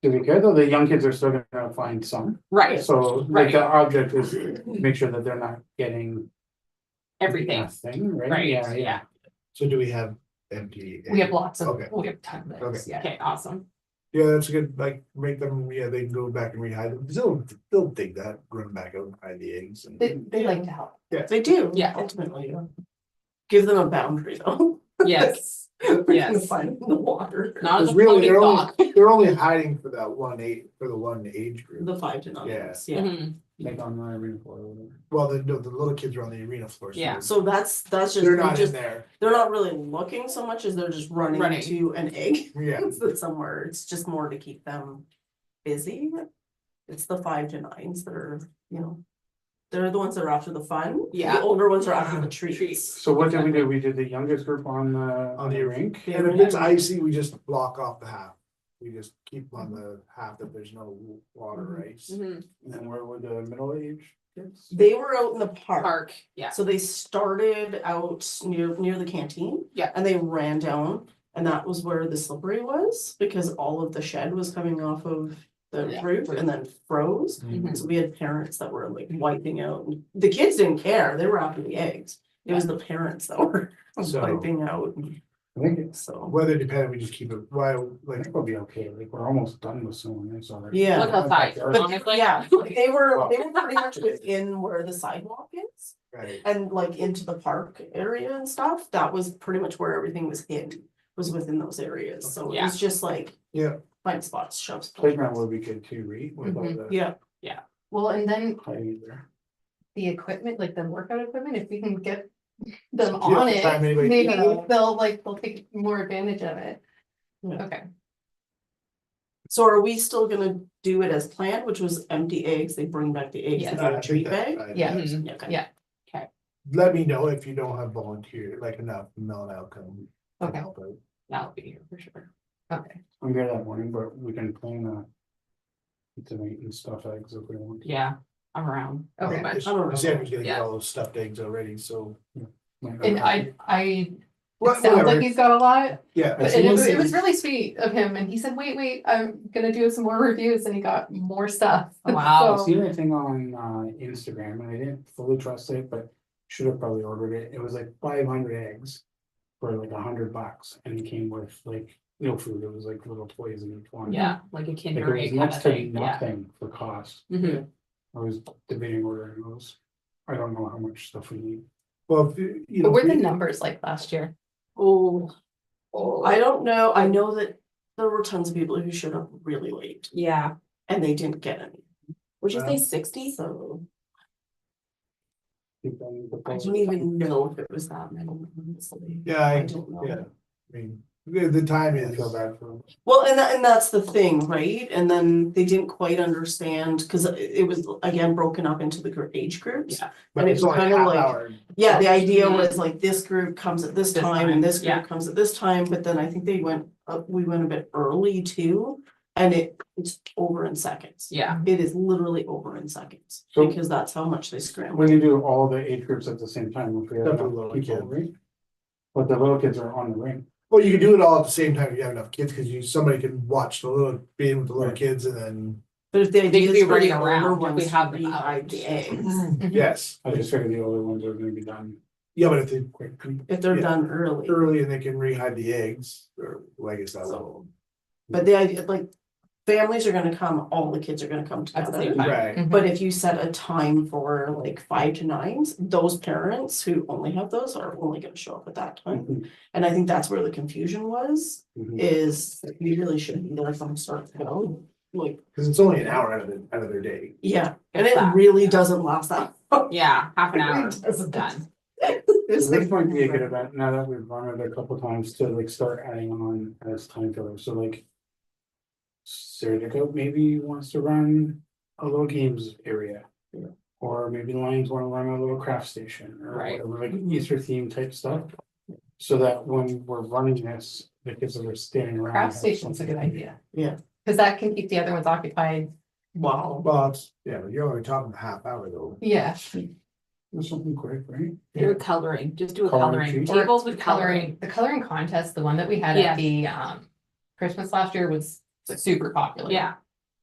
Speaker 2: Do we care though? The young kids are still gonna find some,
Speaker 6: Right,
Speaker 2: so like
Speaker 6: Right.
Speaker 2: the object is make sure that they're not getting.
Speaker 6: everything,
Speaker 2: Nothing, right?
Speaker 6: right,
Speaker 2: Yeah,
Speaker 6: yeah.
Speaker 4: So do we have empty?
Speaker 5: We have lots of,
Speaker 4: Okay.
Speaker 5: we have tons of those,
Speaker 4: Okay.
Speaker 5: yeah.
Speaker 6: Okay, awesome.
Speaker 4: Yeah, that's good, like, make them, yeah, they can go back and rehide them, they'll dig that, run back out and hide the eggs and.
Speaker 5: They like to help.
Speaker 1: They do.
Speaker 6: Yeah.
Speaker 1: Ultimately, yeah. Give them a boundary though.
Speaker 6: Yes,
Speaker 1: We're gonna
Speaker 6: Yes.
Speaker 1: find them in the water.
Speaker 6: not as
Speaker 4: Cause
Speaker 6: a
Speaker 4: really,
Speaker 6: floating dock.
Speaker 4: they're only hiding for that the one age group.
Speaker 1: The 5 to 9,
Speaker 4: Yeah.
Speaker 1: yeah.
Speaker 6: Mhm.
Speaker 2: like on the arena floor or whatever.
Speaker 4: Well, the little kids are on the arena floor.
Speaker 6: Yeah.
Speaker 1: So that's just,
Speaker 4: They're not in
Speaker 1: just,
Speaker 4: there,
Speaker 1: they're not really looking so much as they're just running
Speaker 6: Running.
Speaker 1: to an egg.
Speaker 4: yeah.
Speaker 1: That's somewhere, it's just more to keep them busy. It's the 5 to 9s that are, you know, they're the ones that are after the fun.
Speaker 6: Yeah.
Speaker 1: The older ones are after the treats.
Speaker 6: Treats.
Speaker 2: So what did we do? We did the youngest group on the rink.
Speaker 1: The
Speaker 4: And if
Speaker 1: arena.
Speaker 4: it's icy, we just block off the half. We just keep on the half that there's no water or ice.
Speaker 6: Mhm.
Speaker 2: And then where were the middle age kids?
Speaker 1: They were out in the
Speaker 6: Park, yeah.
Speaker 1: So they started out near the canteen.
Speaker 6: Yeah.
Speaker 1: And they ran down And that was where the slippery was, because all of the shed was coming off of the
Speaker 6: Yeah.
Speaker 1: roof and then froze.
Speaker 6: Mhm.
Speaker 1: So we had parents that were like wiping out, and the kids didn't care, they were after the eggs. It was the parents that were
Speaker 4: So-
Speaker 1: wiping out,
Speaker 2: I think it's,
Speaker 1: so,
Speaker 4: Weather dependent, we just keep it, right,
Speaker 2: I
Speaker 4: like,
Speaker 2: think we'll be okay, like, we're almost done with some of this already.
Speaker 1: yeah.
Speaker 6: Look outside,
Speaker 2: But-
Speaker 6: honestly.
Speaker 1: Yeah, they were pretty much within where the sidewalk is.
Speaker 4: right,
Speaker 1: And like into the park area and stuff, that was pretty much where everything was hid, was within those areas, so it
Speaker 6: Yeah.
Speaker 1: was just like.
Speaker 4: Yeah.
Speaker 1: Find spots, shove spots.
Speaker 2: Playground would be good too, right? With all the
Speaker 1: Yeah,
Speaker 5: Well, and then
Speaker 2: play there.
Speaker 5: the equipment, like the workout equipment, if we can get them
Speaker 4: Yeah,
Speaker 5: on it,
Speaker 4: time anybody-
Speaker 5: maybe
Speaker 1: Yeah.
Speaker 5: they'll take more advantage of it.
Speaker 1: Yeah.
Speaker 5: Okay,
Speaker 1: so are we still gonna do it as planned, which was empty eggs, they bring back the eggs
Speaker 5: Yes.
Speaker 1: in
Speaker 4: I
Speaker 1: a
Speaker 4: think
Speaker 1: treat
Speaker 4: that-
Speaker 1: bag?
Speaker 5: Yeah.
Speaker 6: Mhm.
Speaker 1: Okay.
Speaker 5: Yeah.
Speaker 4: let me know if you don't have volunteer, like enough, Mel and I'll come.
Speaker 5: Okay.
Speaker 4: help out.
Speaker 6: That'll be here for sure.
Speaker 5: okay.
Speaker 2: I'm here that morning, but we can plan tonight and stuff eggs if we want.
Speaker 6: Yeah, I'm around.
Speaker 5: Okay.
Speaker 6: pretty much.
Speaker 1: I don't know.
Speaker 4: Sandra's gonna get
Speaker 6: Yeah.
Speaker 4: all those stuffed eggs already, so.
Speaker 5: And it
Speaker 4: What-
Speaker 5: sounds
Speaker 4: whatever.
Speaker 5: like he's got a lot,
Speaker 4: Yeah,
Speaker 5: but it was really sweet of him, and he said, wait, I'm gonna do some more reviews, and he got more stuff.
Speaker 6: Wow.
Speaker 2: I
Speaker 5: So-
Speaker 2: seen a thing on Instagram and I didn't fully trust it, but should have probably ordered it. It was like 500 eggs for like $100 and it came with like no food. It was like little toys in each one.
Speaker 6: Yeah, like a
Speaker 2: Like
Speaker 6: Kinder
Speaker 2: it was
Speaker 6: Egg kind
Speaker 2: next
Speaker 6: of
Speaker 2: to
Speaker 6: thing, yeah.
Speaker 2: nothing for cost.
Speaker 6: Mhm.
Speaker 2: I was debating ordering those. I don't know how much stuff we need.
Speaker 4: well, if you
Speaker 5: What
Speaker 4: know.
Speaker 5: were
Speaker 4: if
Speaker 5: the
Speaker 4: you-
Speaker 5: numbers like last year?
Speaker 1: Oh, I don't know, I know that there were tons of people who showed up really late
Speaker 6: Yeah,
Speaker 1: and they didn't get any,
Speaker 6: would you say
Speaker 4: Wow.
Speaker 6: 60?
Speaker 1: so
Speaker 2: People-
Speaker 1: I don't even know if it was that many, honestly.
Speaker 4: Yeah,
Speaker 1: I don't know.
Speaker 4: yeah, I mean, the time
Speaker 2: I
Speaker 4: is.
Speaker 2: feel bad for them.
Speaker 1: Well, and that's the thing, right? And then they didn't quite understand, cause it was again broken up into the age groups.
Speaker 6: Yeah.
Speaker 4: But
Speaker 1: and
Speaker 4: it's
Speaker 1: it was
Speaker 4: only a
Speaker 1: kinda
Speaker 4: half
Speaker 1: like-
Speaker 4: hour.
Speaker 1: Yeah, the idea
Speaker 6: Mhm.
Speaker 1: was like this group comes at this
Speaker 6: This
Speaker 1: time
Speaker 6: time,
Speaker 1: and this
Speaker 6: yeah.
Speaker 1: group comes at this time, but then I think they went, we went a bit early too. And it's over in seconds.
Speaker 6: Yeah,
Speaker 1: It is literally over in seconds,
Speaker 2: So-
Speaker 1: because that's how much they scramble.
Speaker 2: We can do all the age groups at the same time if we have
Speaker 4: Except for
Speaker 2: enough
Speaker 4: little
Speaker 2: people,
Speaker 4: kids.
Speaker 2: right? But the little kids are on the ring.
Speaker 4: Well, you can do it all at the same time if you have enough kids, cause somebody can watch the little, be in with the little
Speaker 2: Right.
Speaker 4: kids and then,
Speaker 1: But if the
Speaker 6: They
Speaker 1: idea
Speaker 6: could
Speaker 1: is
Speaker 6: be
Speaker 1: for the
Speaker 6: running
Speaker 1: older
Speaker 6: around if we
Speaker 1: ones to
Speaker 6: have them out.
Speaker 1: rehide the eggs,
Speaker 4: yes.
Speaker 2: I just figured the older ones are gonna be done
Speaker 4: Yeah, but if they
Speaker 2: quickly.
Speaker 1: if they're
Speaker 4: Yeah.
Speaker 1: done early.
Speaker 4: early and they can rehide the eggs, or well, I guess that will.
Speaker 1: So, but the idea, like, families are gonna come, all the kids are gonna come
Speaker 6: At the same
Speaker 1: together.
Speaker 6: time.
Speaker 4: Right,
Speaker 1: But if you set a time for like 5 to 9s, those parents who only have those are only gonna show up at that time.
Speaker 2: Mhm,
Speaker 1: And I think that's where the confusion was,
Speaker 2: mhm.
Speaker 1: is we really should be there from start to go, like,
Speaker 4: cause it's only an hour out of their day.
Speaker 1: yeah, and
Speaker 6: If
Speaker 1: it
Speaker 6: that,
Speaker 1: really
Speaker 6: yeah.
Speaker 1: doesn't last that. long.
Speaker 6: Yeah, half an
Speaker 1: It really
Speaker 6: hour,
Speaker 1: doesn't.
Speaker 6: done.
Speaker 1: It's
Speaker 2: So this
Speaker 1: like-
Speaker 2: might be a good event, now that we've run it a couple times to like start adding on as time fillers, so like. Sarah maybe wants to run a little games area.
Speaker 1: Yeah.
Speaker 2: Or maybe Lions wanna run a little craft station or
Speaker 6: Right.
Speaker 2: whatever, like
Speaker 1: Mhm.
Speaker 2: Easter theme type stuff. So that when we're running this, the kids that are standing around.
Speaker 5: Craft
Speaker 2: have
Speaker 5: station's a good
Speaker 2: something.
Speaker 5: idea.
Speaker 1: Yeah.
Speaker 5: Cause that can keep the other ones occupied.
Speaker 1: Wow.
Speaker 4: Well, it's, yeah, but you're only talking a half hour though.
Speaker 5: Yeah.
Speaker 2: There's something quick, right?
Speaker 6: Do a coloring, just do a
Speaker 2: Coloring
Speaker 6: coloring,
Speaker 2: sheet.
Speaker 6: tables with coloring.
Speaker 5: Coloring, the coloring contest, the one that we had
Speaker 6: Yeah.
Speaker 5: at the Christmas last year was super popular.
Speaker 6: Yeah,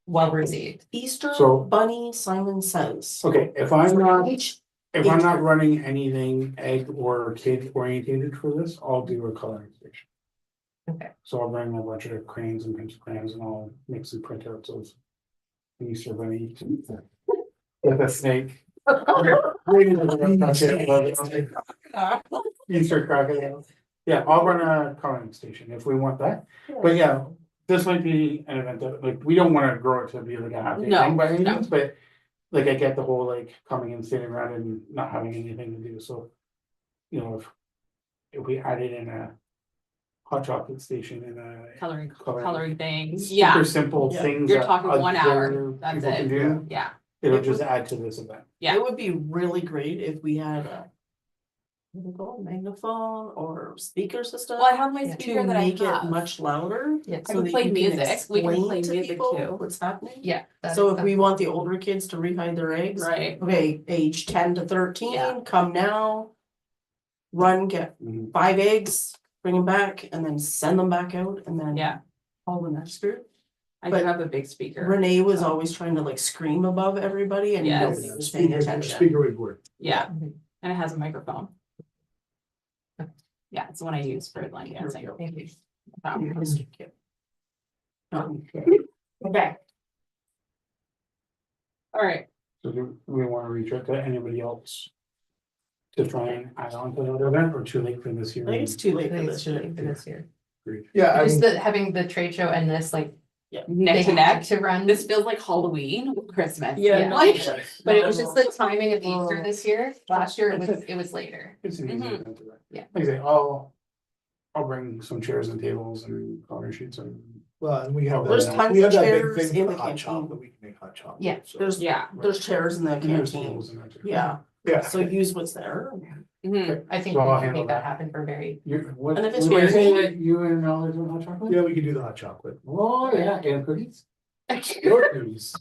Speaker 5: Well received.
Speaker 1: Easter
Speaker 2: So-
Speaker 1: Bunny Simon Says.
Speaker 2: Okay, if I'm not,
Speaker 1: Each,
Speaker 2: if I'm not running anything egg or kid orientated for this, I'll do a coloring station.
Speaker 5: Okay.
Speaker 2: So I'll bring a bunch of crayons and pencil crayons and I'll make some printouts of. the Easter bunny. With a snake. Easter crocodile. Yeah, I'll run a coloring station if we want that, but yeah, this might be an event that, like, we don't wanna grow it to be like a happy
Speaker 6: No,
Speaker 2: thing by any
Speaker 6: no.
Speaker 2: means, but. Like, I get the whole like coming and sitting around and not having anything to do, so. You know, if we added in a. Hot chocolate station and a.
Speaker 6: coloring things, yeah,
Speaker 2: Super simple
Speaker 1: Yeah.
Speaker 2: things.
Speaker 6: you're
Speaker 2: that
Speaker 6: talking 1 hour,
Speaker 2: other
Speaker 6: that's
Speaker 2: people can
Speaker 6: it,
Speaker 2: do.
Speaker 6: yeah,
Speaker 2: It'll just add to this event.
Speaker 6: Yeah.
Speaker 1: It would be really great if we had a. What do you call it, magnaphone or speaker system?
Speaker 6: well, I have my
Speaker 5: Yeah.
Speaker 6: speaker
Speaker 1: To
Speaker 6: that I
Speaker 1: make it
Speaker 6: have.
Speaker 1: much louder.
Speaker 5: Yeah.
Speaker 6: I
Speaker 1: so
Speaker 6: can
Speaker 1: that
Speaker 6: play
Speaker 1: you
Speaker 6: music. We can
Speaker 1: explain
Speaker 6: play
Speaker 1: to
Speaker 6: music
Speaker 1: people
Speaker 6: too.
Speaker 1: What's happening?
Speaker 5: Yeah. that
Speaker 1: So
Speaker 5: is
Speaker 1: if we
Speaker 5: something.
Speaker 1: want the older kids to rehide their eggs.
Speaker 6: Right,
Speaker 1: Okay, age 10 to 13,
Speaker 6: Yeah.
Speaker 1: come now. Run, get
Speaker 2: Mhm.
Speaker 1: 5 eggs, bring them back and then send them back out and then.
Speaker 6: Yeah.
Speaker 1: Call the next group.
Speaker 6: I
Speaker 1: But
Speaker 6: do have a big speaker.
Speaker 1: Renee was always trying to like scream above everybody and
Speaker 6: Yes.
Speaker 1: nobody was paying attention.
Speaker 4: Speaker would work.
Speaker 6: Yeah,
Speaker 5: Mhm.
Speaker 6: and it has a microphone. Yeah, it's the one I use for line dancing.
Speaker 5: Thank you.
Speaker 6: Okay. All right,
Speaker 2: So do we want to reach out to anybody else? To try and add on to another event or too late for this year?
Speaker 1: I think it's too
Speaker 5: I
Speaker 1: late for
Speaker 5: think
Speaker 1: this
Speaker 5: it's too
Speaker 1: year.
Speaker 5: late for this year.
Speaker 4: Yeah, I
Speaker 5: Just
Speaker 4: mean,
Speaker 5: having the trade show and this, like, they
Speaker 6: neck to
Speaker 5: had
Speaker 6: neck.
Speaker 5: to run.
Speaker 6: This feels like Halloween, Christmas.
Speaker 5: Yeah.
Speaker 1: no,
Speaker 6: Like,
Speaker 5: But it was just the timing of
Speaker 1: Oh.
Speaker 5: Easter this year. Last year it was later.
Speaker 2: It's an easy
Speaker 6: Mhm.
Speaker 2: event to run.
Speaker 5: Yeah.
Speaker 2: Like I say, I'll bring some chairs and tables and corner sheets and.
Speaker 4: well, and we have.
Speaker 1: There's
Speaker 4: that-
Speaker 1: tons
Speaker 4: we have
Speaker 1: of
Speaker 4: that big
Speaker 1: chairs
Speaker 4: thing
Speaker 1: in
Speaker 4: for
Speaker 1: the
Speaker 4: hot
Speaker 1: canteen.
Speaker 4: chocolate, we can make hot chocolate.
Speaker 5: Yeah.
Speaker 4: so-
Speaker 1: There's
Speaker 6: Yeah.
Speaker 1: chairs in the
Speaker 2: and there's
Speaker 1: canteen.
Speaker 2: tables in there too.
Speaker 1: Yeah,
Speaker 4: Yeah.
Speaker 1: so use what's there.
Speaker 6: Mhm.
Speaker 5: I think
Speaker 2: So
Speaker 5: we
Speaker 2: I'll
Speaker 5: can
Speaker 2: handle
Speaker 5: make that
Speaker 2: that.
Speaker 5: happen for very,
Speaker 2: You, what,
Speaker 1: And if it's
Speaker 2: what do you
Speaker 1: weird-
Speaker 2: say, you and all are doing hot chocolate?
Speaker 4: Yeah, we can do the hot chocolate.
Speaker 2: Oh, yeah, and cookies. Your cookies.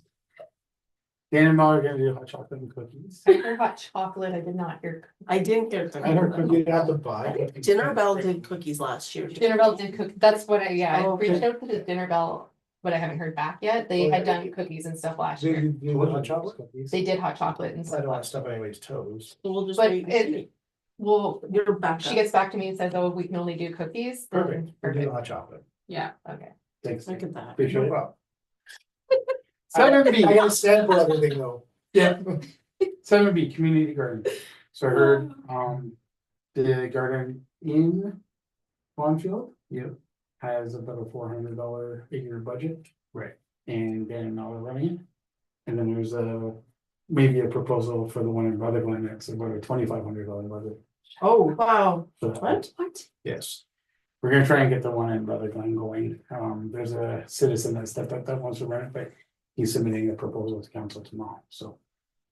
Speaker 2: Dan and Mel are gonna do hot chocolate and cookies.
Speaker 5: I heard hot chocolate, I did not hear.
Speaker 1: I didn't get.
Speaker 2: I heard
Speaker 1: cookies.
Speaker 4: You'd have to buy.
Speaker 1: I think Dinner Bell did cookies last year.
Speaker 5: Dinner Bell did cook, that's what I, yeah, I
Speaker 1: Oh, okay.
Speaker 5: reached out to the Dinner Bell, but I haven't heard back yet. They had done cookies and stuff last
Speaker 4: They
Speaker 5: year.
Speaker 4: did the hot chocolate.
Speaker 2: Cookies.
Speaker 5: They did hot chocolate and
Speaker 4: I
Speaker 5: stuff
Speaker 4: don't want
Speaker 5: last.
Speaker 4: stuff anybody's toes.
Speaker 1: So we'll just
Speaker 5: But
Speaker 1: wait and
Speaker 5: it-
Speaker 1: see.
Speaker 5: Well,
Speaker 1: You're back.
Speaker 5: she gets back to me and says, oh, we can only do cookies. then
Speaker 4: Perfect, we'll do the
Speaker 5: Perfect,
Speaker 4: hot chocolate.
Speaker 6: Yeah,
Speaker 5: okay.
Speaker 2: Thanks.
Speaker 1: Look at that.
Speaker 2: Appreciate
Speaker 4: No
Speaker 2: it.
Speaker 4: problem.
Speaker 2: 7B.
Speaker 4: I gotta sample everything though.
Speaker 2: Yeah. 7B, community garden. So I heard, the garden in Bonfield. Yep. Has about a $400 a year budget.
Speaker 4: Right.
Speaker 2: And Dan and Mel are running it. And then there's maybe a proposal for the one in Brother Glen, that's about a $2,500 budget.
Speaker 1: Oh, wow.
Speaker 2: So
Speaker 1: What?
Speaker 4: Yes.
Speaker 2: we're gonna try and get the one in Brother Glen going. There's a citizen that stepped up that wants to run it, but he's submitting a proposal to council tomorrow, so.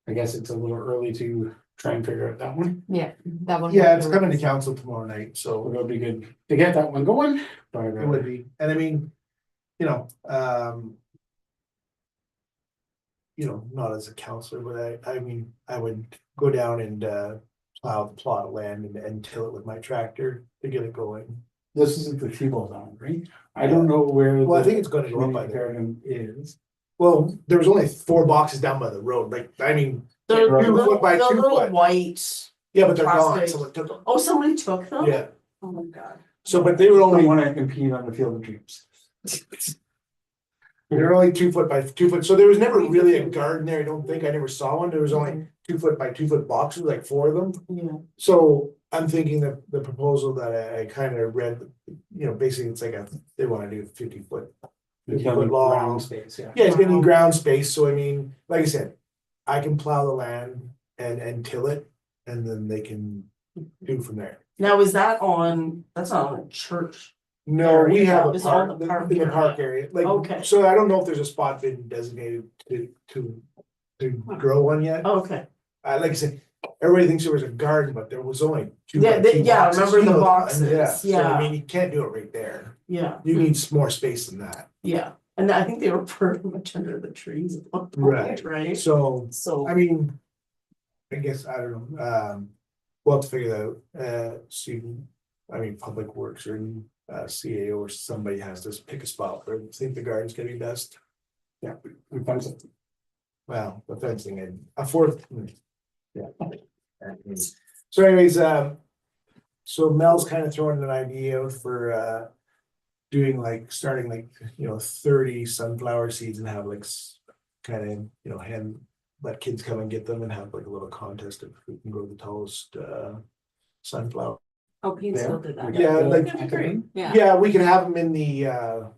Speaker 2: I guess it's a little early to try and figure out that one,
Speaker 5: Yeah, that one.
Speaker 4: Yeah, it's coming to council tomorrow night,
Speaker 2: so
Speaker 4: so
Speaker 2: it'll be good to get that one going, but.
Speaker 4: it would be, and I mean, you know, not as a counselor, but I mean, I would go down and plow the plot of land and till it with my tractor to get it going.
Speaker 2: This isn't the T-ball zone, right? I don't know where.
Speaker 4: Well, I
Speaker 2: the
Speaker 4: think it's gonna go up by
Speaker 2: community
Speaker 4: there.
Speaker 2: garden is.
Speaker 4: Well, there was only 4 boxes down by the road, like, I mean,
Speaker 1: The
Speaker 2: Right.
Speaker 1: little,
Speaker 4: 2 by
Speaker 1: the
Speaker 4: 2
Speaker 1: little
Speaker 4: foot.
Speaker 1: white,
Speaker 4: yeah, but they're gone,
Speaker 1: Plastic.
Speaker 4: someone took them.
Speaker 1: oh, somebody took them?
Speaker 4: Yeah,
Speaker 1: Oh my god.
Speaker 4: so, but they were
Speaker 2: Don't
Speaker 4: only,
Speaker 2: wanna compete on the field of dreams.
Speaker 4: they're only 2 foot by 2 foot, so there was never really a garden there, I don't think, I never saw one, there was only 2 foot by 2 foot boxes, like 4 of them.
Speaker 1: Yeah,
Speaker 4: So I'm thinking that the proposal that I kind of read, basically it's like they wanna do 50 foot.
Speaker 2: It's
Speaker 4: 50
Speaker 2: gonna
Speaker 4: foot
Speaker 2: be
Speaker 4: long.
Speaker 2: ground space, yeah.
Speaker 4: Yeah, it's gonna need ground space, so I mean, like I said, I can plow the land and till it, and then they can do from there.
Speaker 1: now is that on, that's not on a church,
Speaker 4: No, we have a
Speaker 1: It's on
Speaker 4: park,
Speaker 1: the park
Speaker 4: in the
Speaker 1: area.
Speaker 4: park area, like,
Speaker 1: Okay.
Speaker 4: so I don't know if there's a spot been designated to grow one yet.
Speaker 1: okay,
Speaker 4: Like I said, everybody thinks there was a garden, but there was only 2
Speaker 1: Yeah,
Speaker 4: by 2
Speaker 1: yeah,
Speaker 4: boxes,
Speaker 1: remember the
Speaker 4: and
Speaker 1: boxes,
Speaker 4: So
Speaker 1: yeah.
Speaker 4: I mean, you can't do it right there,
Speaker 1: yeah,
Speaker 4: you need more space than that,
Speaker 1: yeah, and I think they were pretty much under the trees at one
Speaker 4: Right.
Speaker 1: point, right?
Speaker 4: so.
Speaker 1: So,
Speaker 4: I mean, I guess, I don't know, we'll have to figure that out, see, I mean, Public Works or CAO or somebody has to pick a spot where they think the garden's gonna be best.
Speaker 2: Yeah, we found some.
Speaker 4: Well, the fencing and a fourth. Yeah. So anyways, so Mel's kind of throwing an idea out for doing like, starting like, 30 sunflower seeds and have like kind of, hand, let kids come and get them and have like a little contest of who can grow the tallest sunflower.
Speaker 6: oh, Painesville did that.
Speaker 4: Yeah, like,
Speaker 1: that'd be great.
Speaker 6: Yeah,
Speaker 4: yeah, we can have them in the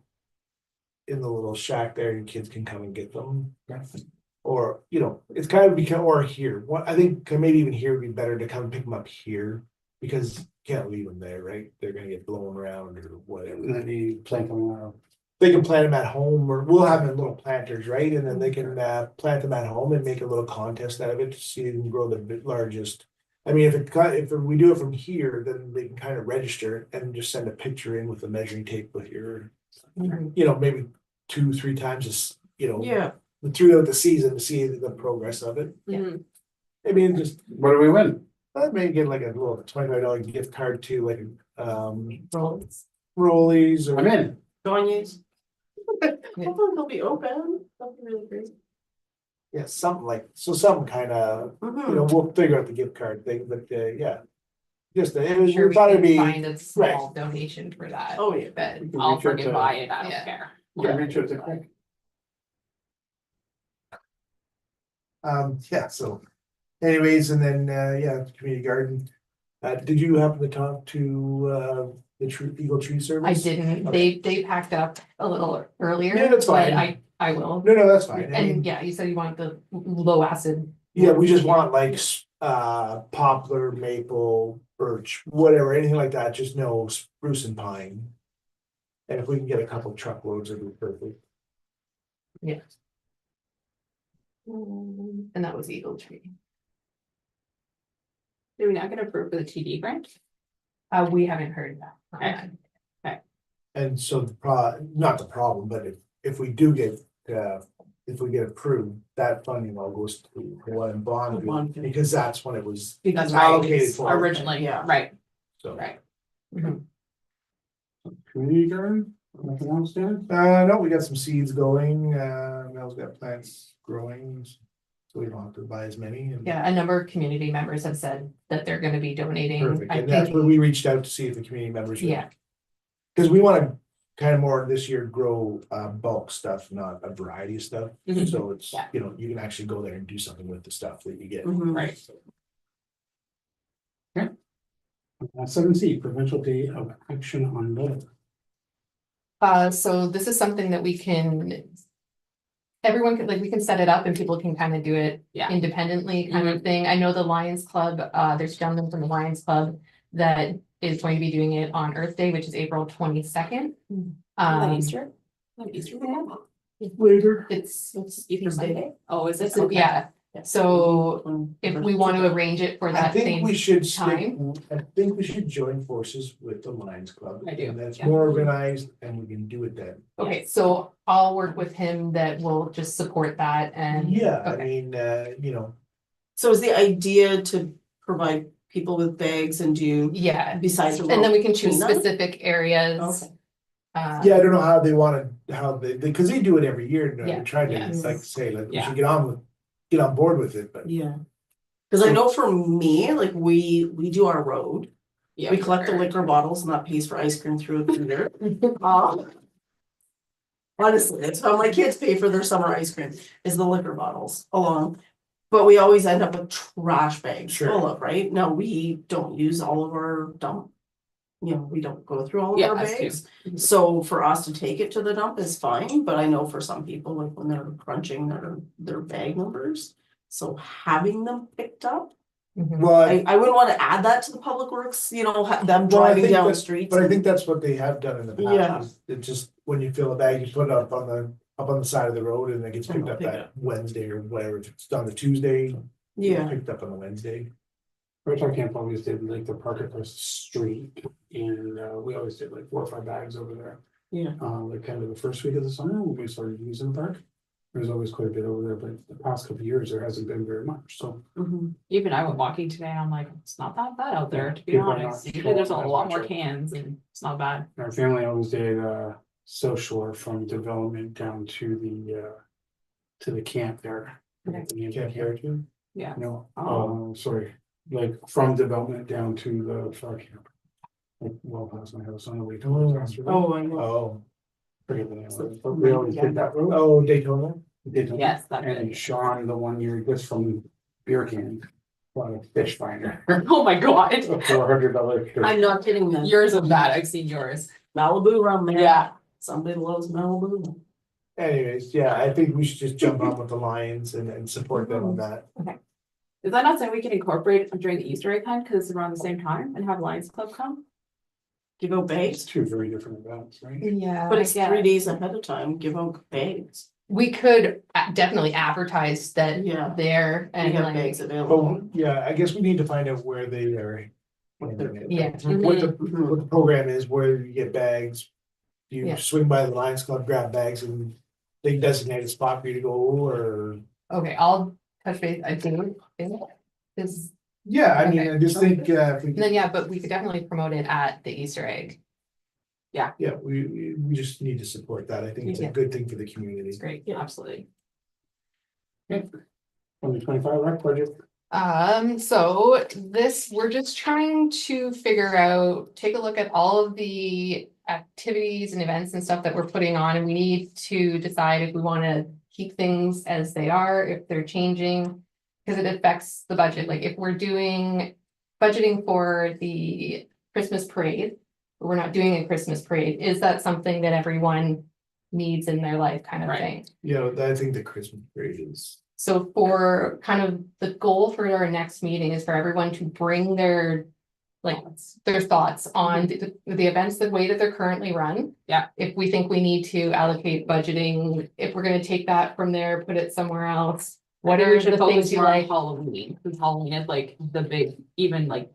Speaker 4: little shack there and kids can come and get them. Or, it's kind of become, or here, I think maybe even here would be better to come pick them up here. Because you can't leave them there, right? They're gonna get blown around or whatever.
Speaker 2: And then you plant them out.
Speaker 4: They can plant them at home, or we'll have them in little planters, right? And then they can plant them at home and make a little contest out of it to see who can grow the largest. I mean, if we do it from here, then they can kind of register and just send a picture in with the measuring tape with your, maybe 2-3 times this,
Speaker 1: yeah,
Speaker 4: throughout the season to see the progress of it.
Speaker 6: Mhm.
Speaker 4: I mean, just,
Speaker 2: What do we win?
Speaker 4: I may get like a little $25 gift card to like,
Speaker 5: Rolls.
Speaker 4: Rollies or.
Speaker 2: I'm in.
Speaker 1: Donye's. Hopefully they'll be open. That'll be really great.
Speaker 4: Yeah, something like, so some kind of, you know, we'll figure out the gift card thing, but, yeah. Just, it was,
Speaker 5: Sure,
Speaker 4: we thought it'd
Speaker 5: can
Speaker 4: be,
Speaker 5: find a small donation for that.
Speaker 1: Oh, yeah.
Speaker 5: But
Speaker 2: We can
Speaker 6: I'll
Speaker 2: reach out
Speaker 6: freaking
Speaker 2: to-
Speaker 6: buy it, I don't
Speaker 5: Yeah.
Speaker 6: care.
Speaker 2: we can reach out to Craig.
Speaker 4: yeah, so. Anyways, and then, yeah, community garden. Did you happen to talk to, the Eagle Tree
Speaker 5: I
Speaker 4: Service?
Speaker 5: didn't, they packed up a little earlier.
Speaker 4: Yeah, that's
Speaker 5: but
Speaker 4: fine.
Speaker 5: I will.
Speaker 4: No, that's fine. I mean,
Speaker 5: And yeah, you said you want the low acid.
Speaker 4: yeah, we just want like, poplar, maple, birch, whatever, anything like that, just no spruce and pine. And if we can get a couple truckloads, it'd be perfect.
Speaker 5: Yeah. And that was Eagle Tree.
Speaker 6: Did we not get approved for the TD grant?
Speaker 5: We haven't heard that. on
Speaker 6: Okay.
Speaker 5: that.
Speaker 4: And so not the problem, but if we do get, if we get approved, that funding all goes to one bond,
Speaker 1: Bonneville.
Speaker 4: because that's when it was
Speaker 6: That's
Speaker 4: allocated
Speaker 6: right,
Speaker 4: for.
Speaker 6: originally,
Speaker 1: Yeah.
Speaker 6: right,
Speaker 4: So,
Speaker 6: right.
Speaker 2: Community garden, nothing else, Dan?
Speaker 4: no, we got some seeds going, Mel's got plants growing. So we don't have to buy as many. And
Speaker 5: Yeah, a number of community members have said that they're gonna be donating.
Speaker 4: perfect,
Speaker 5: I
Speaker 4: and that's
Speaker 5: think-
Speaker 4: when we reached out to see if the community members. would-
Speaker 5: Yeah,
Speaker 4: Cause we wanna kind of more this year grow bulk stuff, not a variety of stuff.
Speaker 6: Mhm.
Speaker 4: So it's,
Speaker 6: Yeah.
Speaker 4: you know, you can actually go there and do something with the stuff that you get.
Speaker 1: Mhm.
Speaker 6: Right.
Speaker 2: 7C, provincial day of action on litter.
Speaker 5: so this is something that we can. Everyone could, like, we can set it up and people can kind of do it
Speaker 6: Yeah.
Speaker 5: independently kind of thing. I know the Lions Club, there's a gentleman from the Lions Club that is going to be doing it on Earth Day, which is April 22nd.
Speaker 6: Easter? Easter day?
Speaker 4: Later.
Speaker 5: It's
Speaker 6: Easter
Speaker 5: Tuesday.
Speaker 6: Monday? Oh, is it?
Speaker 5: So,
Speaker 6: Okay.
Speaker 5: yeah, so if we want to arrange it for
Speaker 4: I
Speaker 5: that
Speaker 4: think
Speaker 5: same,
Speaker 4: we should stick,
Speaker 5: time.
Speaker 4: I think we should join forces with the Lions Club.
Speaker 6: I do,
Speaker 4: And that's
Speaker 6: yeah.
Speaker 4: more organized and we can do it then.
Speaker 5: okay, so I'll work with him that will just support that and.
Speaker 4: Yeah, I
Speaker 5: Okay.
Speaker 4: mean, you know,
Speaker 1: So is the idea to provide people with bags and do
Speaker 5: Yeah,
Speaker 1: besides the.
Speaker 5: and then we can choose
Speaker 1: cleanup?
Speaker 5: specific areas.
Speaker 1: Okay.
Speaker 4: yeah, I don't know how they wanna, how because they do it every year, and
Speaker 5: Yeah,
Speaker 4: they're trying to,
Speaker 5: yes.
Speaker 4: like, say, like, we
Speaker 6: Yeah.
Speaker 4: should get on board with it, but.
Speaker 1: Yeah. Cause I know for me, like, we do our road,
Speaker 6: Yeah,
Speaker 1: we collect the liquor bottles and that pays for ice cream through there. Honestly, that's how my kids pay for their summer ice cream, is the liquor bottles along. But we always end up with trash bags
Speaker 4: Sure.
Speaker 1: full of, right? Now, we don't use all of our dump. You know, we don't go through all of
Speaker 6: Yeah,
Speaker 1: our
Speaker 6: us too.
Speaker 1: bags, so for us to take it to the dump is fine, but I know for some people, like when they're crunching their bag numbers. So having them picked up,
Speaker 5: Mhm.
Speaker 4: Well,
Speaker 1: I wouldn't wanna add that to the public works, you know, them
Speaker 4: Well, I
Speaker 1: driving
Speaker 4: think
Speaker 1: down the
Speaker 4: that-
Speaker 1: streets.
Speaker 4: but I think that's what they have done in the
Speaker 1: Yeah.
Speaker 4: past, is it just, when you fill a bag, you put it up on the side of the road and it gets picked up
Speaker 1: Pick it
Speaker 4: that Wednesday or whatever, if it's done the Tuesday.
Speaker 1: Yeah,
Speaker 4: Picked up on the Wednesday.
Speaker 2: Virtual Camp always did like the park across the street, and we always did like 4 or 5 bags over there.
Speaker 1: yeah,
Speaker 2: Like kind of the first week of the summer when we started using the park. There's always quite a bit over there, but the past couple of years, there hasn't been very much, so.
Speaker 1: mhm.
Speaker 6: Even I went walking today, I'm like, it's not that bad out there, to be
Speaker 2: People are not
Speaker 6: honest,
Speaker 2: showing
Speaker 6: usually there's a
Speaker 2: as
Speaker 6: lot
Speaker 2: much
Speaker 6: more
Speaker 2: of-
Speaker 6: cans and it's not bad.
Speaker 2: Our family always did South Shore from development down to the camp there.
Speaker 5: Okay.
Speaker 2: The
Speaker 4: Camp there too?
Speaker 6: Yeah.
Speaker 2: No,
Speaker 6: Oh.
Speaker 2: sorry, like from development down to the far camp. Like, well, past my house on the way to.
Speaker 1: Oh, I know.
Speaker 4: Oh,
Speaker 2: Forget the name of it, but we always did that road.
Speaker 4: oh, Daytona?
Speaker 2: We did.
Speaker 6: Yes, that's
Speaker 2: And
Speaker 6: it.
Speaker 2: Sean, the one year, just from beer can, bought a fish finder.
Speaker 6: Oh my god,
Speaker 2: A $400.
Speaker 1: I'm not kidding, man.
Speaker 6: yours is bad, I've seen yours.
Speaker 1: Malibu rum, man.
Speaker 6: Yeah.
Speaker 1: Somebody loves Malibu.
Speaker 4: Anyways, yeah, I think we should just jump on with the Lions and support them on that.
Speaker 6: Is that not something we can incorporate during the Easter egg hunt, cause it's around the same time and have Lions Club come?
Speaker 1: Give out
Speaker 2: It's
Speaker 1: bags,
Speaker 2: 2 very different events, right?
Speaker 5: Yeah.
Speaker 1: but it's
Speaker 6: I
Speaker 1: 3
Speaker 6: guess.
Speaker 1: days ahead of time, give out bags.
Speaker 5: We could definitely advertise that
Speaker 1: Yeah,
Speaker 5: there
Speaker 1: we
Speaker 5: and
Speaker 1: have
Speaker 5: like,
Speaker 1: bags
Speaker 4: But,
Speaker 1: available.
Speaker 4: yeah, I guess we need to find out where they are.
Speaker 1: What they're-
Speaker 5: Yeah.
Speaker 4: What the,
Speaker 1: Mhm.
Speaker 4: what the program is, where you get bags. You
Speaker 5: Yeah.
Speaker 4: swing by the Lions Club, grab bags and they designate a spot for you to go, or,
Speaker 5: okay, I'll touch base, I think, is
Speaker 4: Yeah, I mean,
Speaker 5: Okay.
Speaker 4: I just think, if we,
Speaker 5: And then, yeah, but we could definitely promote it at the Easter egg.
Speaker 4: yeah, we just need to support that. I think it's a
Speaker 5: Yeah.
Speaker 4: good thing for the community.
Speaker 5: It's great.
Speaker 6: Absolutely.
Speaker 2: 2025 rec budget.
Speaker 5: So this, we're just trying to figure out, take a look at all of the activities and events and stuff that we're putting on, and we need to decide if we wanna keep things as they are, if they're changing. Cause it affects the budget, like if we're doing budgeting for the Christmas parade, but we're not doing a Christmas parade, is that something that everyone needs in their life kind of
Speaker 6: Right.
Speaker 5: thing?
Speaker 4: You know, I think the Christmas parade is,
Speaker 5: So for kind of the goal for our next meeting is for everyone to bring their, like, their thoughts on the events, the way that they're currently run.
Speaker 6: Yeah.
Speaker 5: If we think we need to allocate budgeting, if we're gonna take that from there, put it somewhere else. What are the things you like?
Speaker 6: Halloween, because Halloween is like the big, even like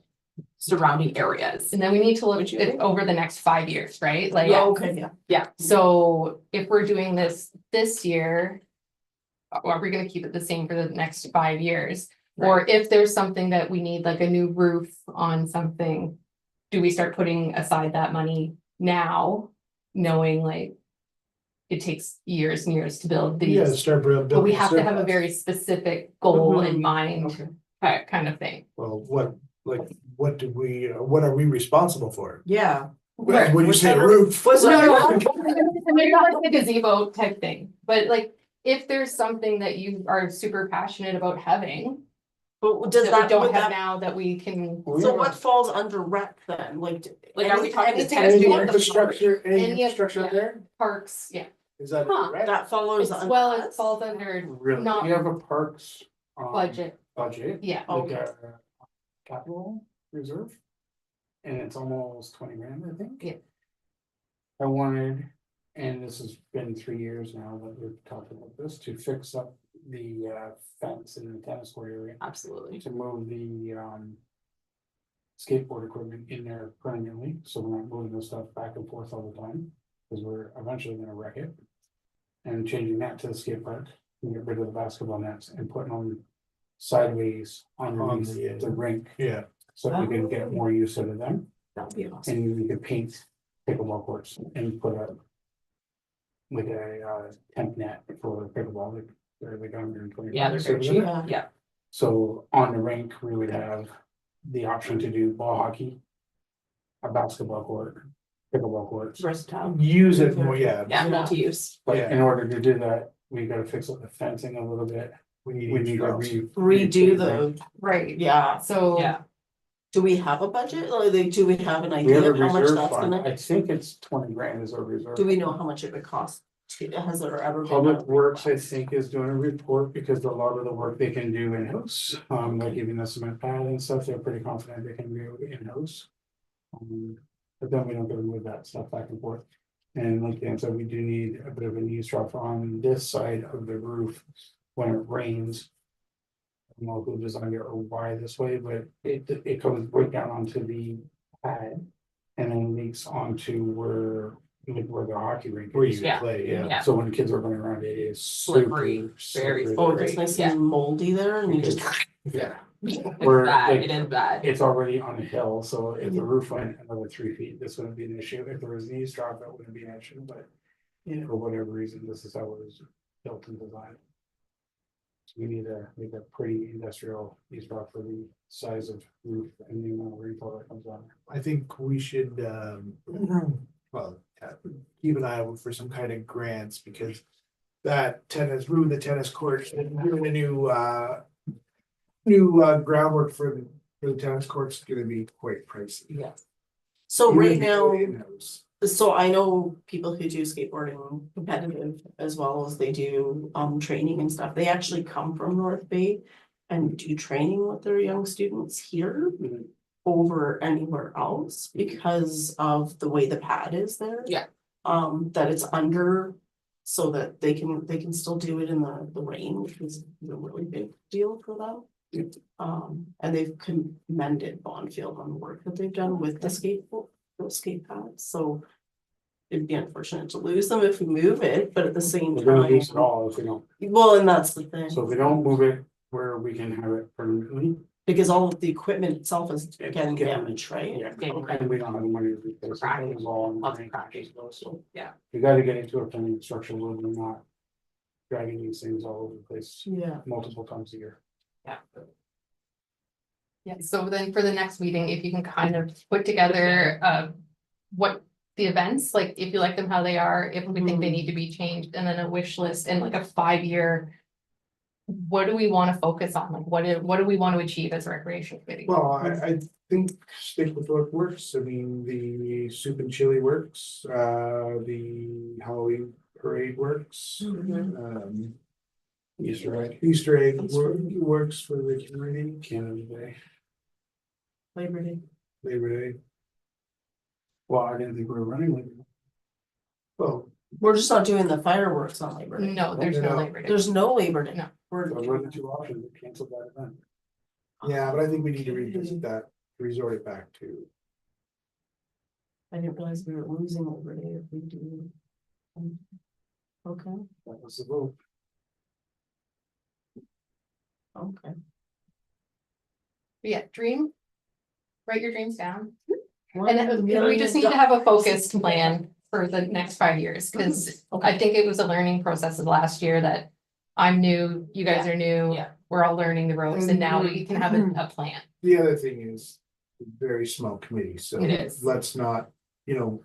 Speaker 6: surrounding areas.
Speaker 5: And then we need to look
Speaker 6: Would you
Speaker 5: at
Speaker 6: agree?
Speaker 5: over the next 5 years, right? Like,
Speaker 1: Yeah, okay, yeah.
Speaker 5: so if we're doing this year. Are we gonna keep it the same for the next 5 years? Or if there's something that we need, like a new roof on something. Do we start putting aside that money now, knowing like. It takes years and years to build
Speaker 4: yeah,
Speaker 5: these,
Speaker 4: start building.
Speaker 5: but we have to have a
Speaker 4: surplus.
Speaker 5: very specific goal in
Speaker 1: Mhm.
Speaker 5: mind,
Speaker 6: Okay.
Speaker 5: kind of thing.
Speaker 4: Well, what are we responsible for?
Speaker 1: Yeah.
Speaker 4: When you
Speaker 1: Was
Speaker 4: say
Speaker 1: that-
Speaker 4: roof.
Speaker 1: Was
Speaker 5: No,
Speaker 1: that-
Speaker 5: no, maybe like the gazebo type thing, but like, if there's something that you are super passionate about having.
Speaker 1: But does
Speaker 5: That we
Speaker 1: that,
Speaker 5: don't
Speaker 1: would
Speaker 5: have
Speaker 1: that,
Speaker 5: now that we can,
Speaker 1: so what falls under rec then, like?
Speaker 6: Like, are we talking the
Speaker 1: anything
Speaker 6: tennis
Speaker 1: to do
Speaker 4: Any
Speaker 1: with the
Speaker 4: infrastructure, any
Speaker 5: Any of-
Speaker 4: infrastructure
Speaker 5: yeah.
Speaker 4: up there?
Speaker 5: parks, yeah,
Speaker 4: Is that
Speaker 6: Huh,
Speaker 4: correct?
Speaker 1: That follows.
Speaker 5: it's,
Speaker 1: under
Speaker 5: well, it
Speaker 1: us?
Speaker 5: falls under
Speaker 2: Really,
Speaker 5: Not-
Speaker 2: we have a parks.
Speaker 5: budget,
Speaker 2: Budget.
Speaker 5: yeah.
Speaker 1: Oh.
Speaker 2: Like a capital reserve. And it's almost 20 grand, I think.
Speaker 5: Yeah.
Speaker 2: I wanted, and this has been 3 years now that we've talked about this, to fix up the fence in the tennis court area.
Speaker 6: Absolutely.
Speaker 2: To move the skateboard equipment in there permanently, so we're not moving this stuff back and forth all the time, because we're eventually gonna wreck it. And changing that to the skate park, and get rid of the basketball nets and putting them sideways underneath
Speaker 4: On
Speaker 2: the rink,
Speaker 4: Yeah,
Speaker 2: so we can get more use out of them.
Speaker 1: That'd be awesome.
Speaker 2: And we could paint pickleball courts and put a. Like a temp net for pickleball, like they're like 120.
Speaker 6: Yeah, they're very
Speaker 2: bucks or
Speaker 6: cheap.
Speaker 2: whatever.
Speaker 6: Yeah.
Speaker 2: So on the rink, we would have the option to do ball hockey. A basketball court, pickleball courts,
Speaker 1: Versatile.
Speaker 4: use it more, yeah.
Speaker 6: Yeah, multi-use.
Speaker 2: but
Speaker 4: Yeah.
Speaker 2: in order to do that, we gotta fix up the fencing a little bit. We need to
Speaker 1: Redo the,
Speaker 5: Right,
Speaker 1: yeah,
Speaker 5: so.
Speaker 6: Yeah.
Speaker 1: do we have a budget, or do we have an
Speaker 2: We
Speaker 1: idea
Speaker 2: have a
Speaker 1: of how much
Speaker 2: reserve
Speaker 1: that's
Speaker 2: fund,
Speaker 1: gonna?
Speaker 2: I think it's 20 grand is our reserve.
Speaker 1: Do we know how much it would cost? Has there ever been?
Speaker 2: Public
Speaker 1: a-
Speaker 2: Works, I think, is doing a report because a lot of the work they can do in-house, like even the cement pad and stuff, they're pretty confident they can do in-house. But then we don't get to move that stuff back and forth. And like Dan said, we do need a bit of an eavesdrop on this side of the roof when it rains. I don't know who designed it or why this way, but it comes right down onto the pad. And then leaks onto where the hockey rink
Speaker 4: Where
Speaker 2: is.
Speaker 4: you
Speaker 6: Yeah.
Speaker 4: play, yeah.
Speaker 6: Yeah.
Speaker 2: So when kids are running around, it is
Speaker 6: Slippery,
Speaker 2: super
Speaker 6: very
Speaker 2: slippery.
Speaker 1: Oh, it gets nice
Speaker 6: Yeah.
Speaker 1: and moldy there, and you just.
Speaker 2: Yeah,
Speaker 6: It's
Speaker 2: We're,
Speaker 6: bad,
Speaker 2: like,
Speaker 6: it is bad.
Speaker 2: it's already on a hill, so if the roof went another 3 feet, this wouldn't be an issue. If there was an eavesdrop, that wouldn't be an issue, but.
Speaker 1: Yeah.
Speaker 2: For whatever reason, this is how it was built and designed. So we need to make a pretty industrial eavesdrop for the size of roof and the amount of rainfall that comes on.
Speaker 4: I think we should, well, keep an eye out for some kind of grants, because that tennis, ruin the tennis court, and doing a new groundwork for the tennis court's gonna be quite pricey.
Speaker 1: Yes. So
Speaker 4: Even
Speaker 1: right
Speaker 4: if you
Speaker 1: now,
Speaker 4: do it in-house.
Speaker 1: so I know people who do skateboarding competitive as well as they do training and stuff, they actually come from North Bay. And do training with their young students here over anywhere else because of the way the pad is there.
Speaker 6: Yeah.
Speaker 1: That it's under, so that they can still do it in the rain, which is a really big deal for them. And they've commended Bondfield on the work that they've done with the skate pads, so. It'd be unfortunate to lose them if we move it, but at the same
Speaker 2: We're gonna
Speaker 1: time,
Speaker 2: lose it all if we don't.
Speaker 1: well, and that's the thing.
Speaker 2: So if we don't move it where we can have it permanently,
Speaker 1: Because all of the equipment itself is
Speaker 2: It's
Speaker 1: getting
Speaker 2: getting-
Speaker 1: damaged, right?
Speaker 2: Yeah,
Speaker 6: Okay.
Speaker 2: and we don't have the money to replace it.
Speaker 6: Cracking.
Speaker 2: It's all in the
Speaker 6: Lots of
Speaker 2: bank.
Speaker 6: cracking.
Speaker 2: So
Speaker 6: Yeah.
Speaker 2: you gotta get into a planning structure where we're not dragging these things all over the place
Speaker 1: Yeah.
Speaker 2: multiple times a year.
Speaker 6: Yeah.
Speaker 5: Yeah, so then for the next meeting, if you can kind of put together, what the events, like, if you like them how they are, if we think they need to be changed, and then a wish list and like a 5-year. What do we wanna focus on? Like, what do we want to achieve as a recreation committee?
Speaker 4: Well, I think stick with what works. I mean, the soup and chili works, the Halloween parade works. Easter egg works for the community,
Speaker 2: Canada Day.
Speaker 1: Labor Day.
Speaker 4: Labor Day.
Speaker 2: Well, I didn't think we were running like.
Speaker 4: Well,
Speaker 1: We're just not doing the fireworks on Labor Day.
Speaker 5: No, there's no
Speaker 4: No.
Speaker 5: Labor Day.
Speaker 1: There's no Labor Day.
Speaker 5: No.
Speaker 1: We're,
Speaker 2: Those were the two options that canceled that event.
Speaker 4: yeah, but I think we need to revisit that, resort it back to.
Speaker 1: I didn't realize we were losing Labor Day if we do. Okay,
Speaker 2: That was the vote.
Speaker 1: okay.
Speaker 5: Yeah, dream. Write your dreams down.
Speaker 1: Well,
Speaker 5: And then we just need to have a focused plan for the next 5 years, because I think it was a learning process of last year that. I'm new, you guys are new.
Speaker 6: Yeah.
Speaker 5: We're all learning the ropes, and now we can have a plan.
Speaker 4: The other thing is, very small committee, so
Speaker 5: It is.
Speaker 4: let's not, you know.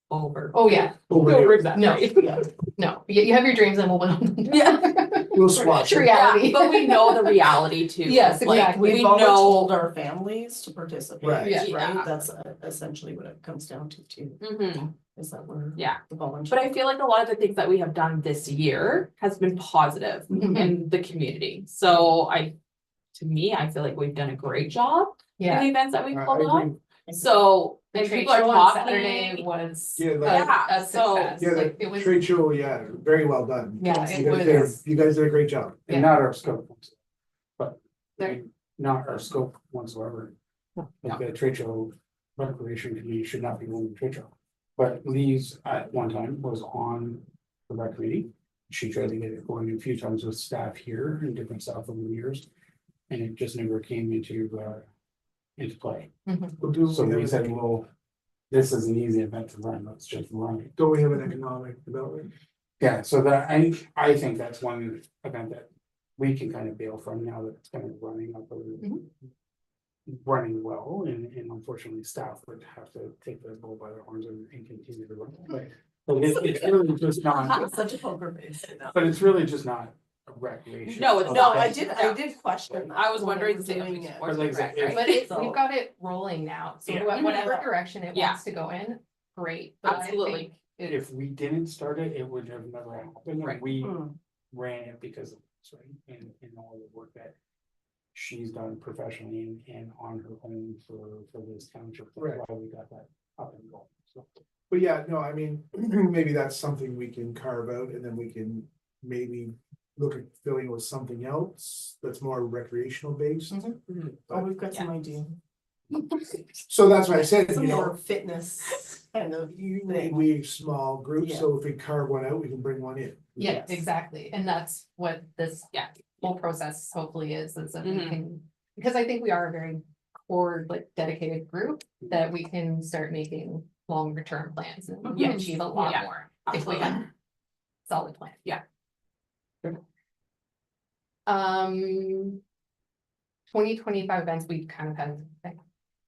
Speaker 6: Over.
Speaker 5: Oh, yeah,
Speaker 4: overdo it.
Speaker 5: no,
Speaker 1: Yeah.
Speaker 5: no, you have your dreams and we'll build them.
Speaker 6: Yeah.
Speaker 4: We'll squash
Speaker 5: It's
Speaker 4: it.
Speaker 5: reality.
Speaker 6: Yeah, but we know the reality too.
Speaker 5: Yes,
Speaker 6: Like,
Speaker 5: exactly.
Speaker 1: We've
Speaker 6: we
Speaker 1: all
Speaker 6: know,
Speaker 1: told our families to participate,
Speaker 4: Right.
Speaker 1: right?
Speaker 6: Yeah.
Speaker 1: That's essentially what it comes down to too,
Speaker 6: Mhm.
Speaker 1: is that we're.
Speaker 6: Yeah.
Speaker 1: The volunteer.
Speaker 6: But I feel like a lot of the things that we have done this year has been positive
Speaker 5: Mhm.
Speaker 6: in the community. So to me, I feel like we've done a great job in
Speaker 5: Yeah.
Speaker 6: the events that we
Speaker 4: I
Speaker 6: pulled on.
Speaker 4: agree.
Speaker 6: So,
Speaker 5: The
Speaker 6: and
Speaker 5: trade
Speaker 6: people are
Speaker 5: show on Saturday
Speaker 6: talking.
Speaker 5: was
Speaker 4: Yeah,
Speaker 5: a
Speaker 4: like-
Speaker 6: Yeah, so-
Speaker 5: success,
Speaker 4: Yeah,
Speaker 5: like,
Speaker 4: the
Speaker 5: it was,
Speaker 4: trade show, yeah, very well done.
Speaker 5: Yeah,
Speaker 4: You
Speaker 5: it
Speaker 4: guys did-
Speaker 5: was-
Speaker 4: You guys did a great job.
Speaker 5: Yeah.
Speaker 2: And not our scope. But.
Speaker 5: There-
Speaker 2: Not our scope whatsoever. Like the trade show, recreation committee should not be running the trade show. But Lee's at one time was on the rec committee. She tried to get it going a few times with staff here and different staff over the years. And it just never came into play.
Speaker 4: We'll do,
Speaker 2: So we said, well, this is an easy event to run, let's just run it.
Speaker 4: don't we have an economic development?
Speaker 2: Yeah, so that, I think that's one event that we can kind of bail from now that it's kind of running up.
Speaker 5: Mhm.
Speaker 2: Running well, and unfortunately staff would have to take the bull by the horns and continue to run. But it's really just not,
Speaker 1: It's such a poker face.
Speaker 2: but it's really just not a recreation.
Speaker 6: No, it's
Speaker 1: No,
Speaker 6: not.
Speaker 1: I did question that.
Speaker 6: I was
Speaker 1: when
Speaker 6: wondering
Speaker 1: were
Speaker 6: the same,
Speaker 1: doing
Speaker 6: like,
Speaker 1: it.
Speaker 6: sports
Speaker 2: But like,
Speaker 6: and rec,
Speaker 2: if-
Speaker 6: right?
Speaker 5: but it,
Speaker 1: So-
Speaker 5: we've got it rolling now, so
Speaker 2: Yeah.
Speaker 5: whatever direction it
Speaker 6: Yeah.
Speaker 5: wants to go in, great. But I
Speaker 6: Absolutely.
Speaker 5: think it-
Speaker 2: If we didn't start it, it would have never happened,
Speaker 6: Right.
Speaker 2: and we
Speaker 1: Hmm.
Speaker 2: ran it because of this, right? And all the work that she's done professionally and on her own for this township. That's
Speaker 4: Right.
Speaker 2: why we got that up and going, so.
Speaker 4: But yeah, no, I mean, maybe that's something we can carve out and then we can maybe look at filling with something else that's more recreational based.
Speaker 5: Mhm.
Speaker 1: Oh, we've got some idea.
Speaker 4: So that's what I said,
Speaker 1: Some
Speaker 4: you know,
Speaker 1: more fitness kind of
Speaker 4: we,
Speaker 1: thing.
Speaker 4: we small groups, so if we carve one out, we can bring one in.
Speaker 5: Yeah,
Speaker 1: Yes.
Speaker 5: exactly, and that's what this
Speaker 6: Yeah.
Speaker 5: whole process hopefully is that we
Speaker 6: Mhm.
Speaker 5: can, because I think we are a very core, like, dedicated group. That we can start making longer term plans and we can
Speaker 6: Yes.
Speaker 5: achieve a lot
Speaker 6: Yeah.
Speaker 5: more if we
Speaker 6: Absolutely.
Speaker 5: have. Solid plan.
Speaker 6: Yeah.
Speaker 5: Um. 2025 events, we kind of had. like,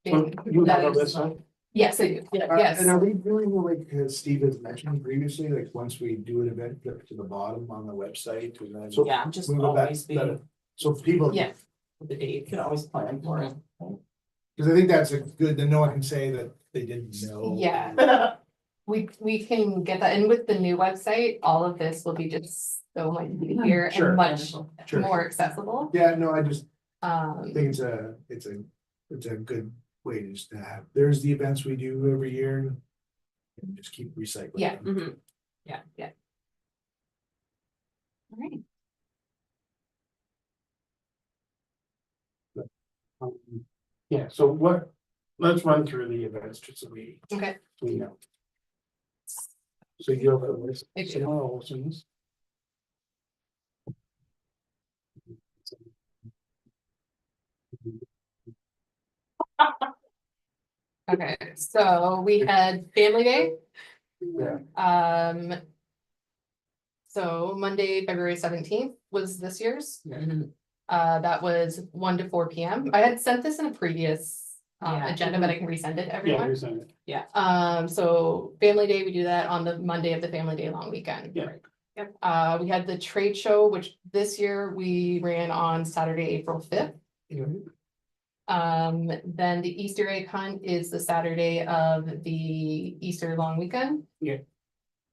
Speaker 2: So you
Speaker 5: that
Speaker 2: have a
Speaker 5: is-
Speaker 2: list of-
Speaker 5: Yes, I do,
Speaker 1: Yeah.
Speaker 5: yes.
Speaker 4: And are we doing like, as Steve has mentioned previously, like, once we do an event, flip to the bottom on the website and then.
Speaker 2: So-
Speaker 6: Yeah,
Speaker 1: Just
Speaker 4: move it back,
Speaker 1: always be,
Speaker 4: better. So people.
Speaker 5: Yeah.
Speaker 6: the
Speaker 1: you
Speaker 6: date.
Speaker 1: could always plan for it.
Speaker 4: Cause I think that's a good, then no one can say that they didn't know.
Speaker 5: Yeah. We can get that, and with the new website, all of this will be just so much easier
Speaker 4: Sure.
Speaker 5: and much
Speaker 4: Sure.
Speaker 5: more accessible.
Speaker 4: Yeah, no, I just
Speaker 5: Um,
Speaker 4: think it's a good way to just to have, there's the events we do every year. And just keep recycling.
Speaker 5: Yeah.
Speaker 4: them.
Speaker 6: Mhm.
Speaker 5: yeah. All right,
Speaker 2: Yeah, so let's run through the events just so we
Speaker 5: okay,
Speaker 2: know. So you have a list.
Speaker 5: I do.
Speaker 2: So I'll also use-
Speaker 5: Okay, so we had Family Day.
Speaker 2: Yeah.
Speaker 5: So Monday, February 17th was this year's.
Speaker 6: Mhm.
Speaker 5: That was 1 to 4 p.m. I had sent this in a previous
Speaker 6: Yeah.
Speaker 5: agenda, but I can resend it to
Speaker 2: Yeah,
Speaker 5: everyone.
Speaker 2: there's a,
Speaker 5: So Family Day, we do that on the Monday of the Family Day long weekend.
Speaker 2: Yeah.
Speaker 6: Yep.
Speaker 5: We had the trade show, which this year we ran on Saturday, April 5th. Then the Easter egg hunt is the Saturday of the Easter long weekend.
Speaker 2: Yeah.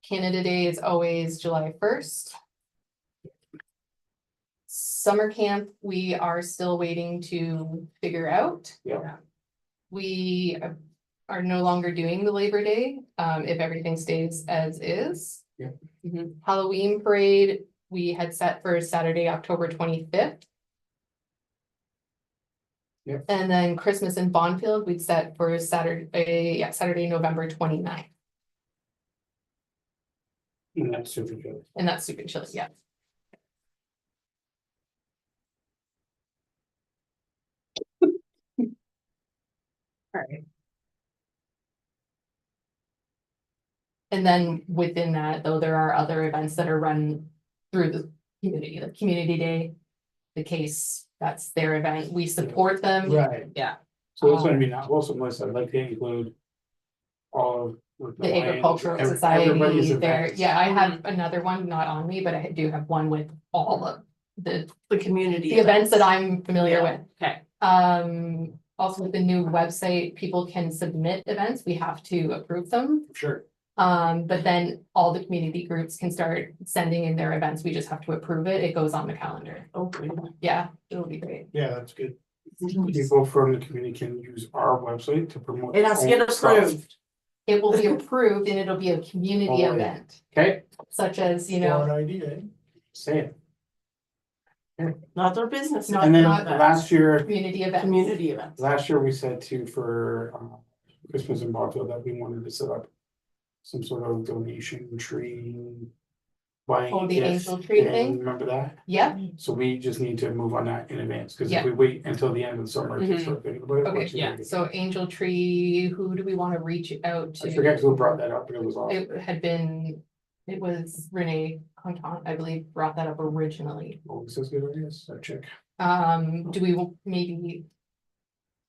Speaker 5: Canada Day is always July 1st. Summer camp, we are still waiting to figure out.
Speaker 2: Yeah.
Speaker 5: We are no longer doing the Labor Day, if everything stays as is.
Speaker 2: Yeah.
Speaker 6: Mhm.
Speaker 5: Halloween parade, we had set for Saturday, October 25th.
Speaker 2: Yeah.
Speaker 5: And then Christmas in Bonfield, we'd set for Saturday, November 29th,
Speaker 2: and that's super good.
Speaker 5: and that's super chilly, yeah.
Speaker 6: Alright.
Speaker 5: And then within that, though, there are other events that are run through the community, like Community Day. The case, that's their event, we support them.
Speaker 4: Right.
Speaker 2: So that's gonna be not also Melissa, I'd like to include all of.
Speaker 5: The Agricultural
Speaker 2: everybody's
Speaker 5: Society there,
Speaker 2: events.
Speaker 5: yeah, I have another one, not on me, but I do have one with all of the
Speaker 1: community.
Speaker 5: events that I'm familiar
Speaker 1: Yeah.
Speaker 5: with.
Speaker 6: Okay,
Speaker 5: Also with the new website, people can submit events, we have to approve them.
Speaker 2: Sure.
Speaker 5: But then all the community groups can start sending in their events, we just have to approve it, it goes on the calendar.
Speaker 1: Okay.
Speaker 5: Yeah, it'll be great.
Speaker 4: Yeah, that's good.
Speaker 2: People from the community can use our website to promote.
Speaker 1: It has to get
Speaker 2: their own stuff.
Speaker 1: approved.
Speaker 5: It will be approved and it'll be a community
Speaker 2: Oh, yeah.
Speaker 5: event,
Speaker 2: Okay,
Speaker 5: such as, you know,
Speaker 4: Smart idea,
Speaker 2: say it.
Speaker 1: Not their business.
Speaker 5: Not-
Speaker 2: And then
Speaker 5: not-
Speaker 2: last year,
Speaker 5: community events.
Speaker 1: Community events.
Speaker 2: we said to for Christmas in Barfield that we wanted to set up. Some sort of donation tree. Buying
Speaker 5: Oh, the
Speaker 2: gifts,
Speaker 5: angel tree
Speaker 2: and
Speaker 5: thing?
Speaker 2: remember that?
Speaker 5: Yep,
Speaker 2: So we just need to move on that in advance, cause
Speaker 5: Yeah.
Speaker 2: if we wait until the end of the summer to
Speaker 6: Mhm.
Speaker 2: start thinking about it.
Speaker 5: Okay,
Speaker 2: what's the
Speaker 6: yeah,
Speaker 2: idea?
Speaker 5: so Angel Tree, who do we want to reach out to?
Speaker 2: I forget who brought that up, but it was awesome.
Speaker 5: It had been, it was Renee Contant, I believe, brought that up originally.
Speaker 2: Oh, this is good ideas, I check.
Speaker 5: Do we maybe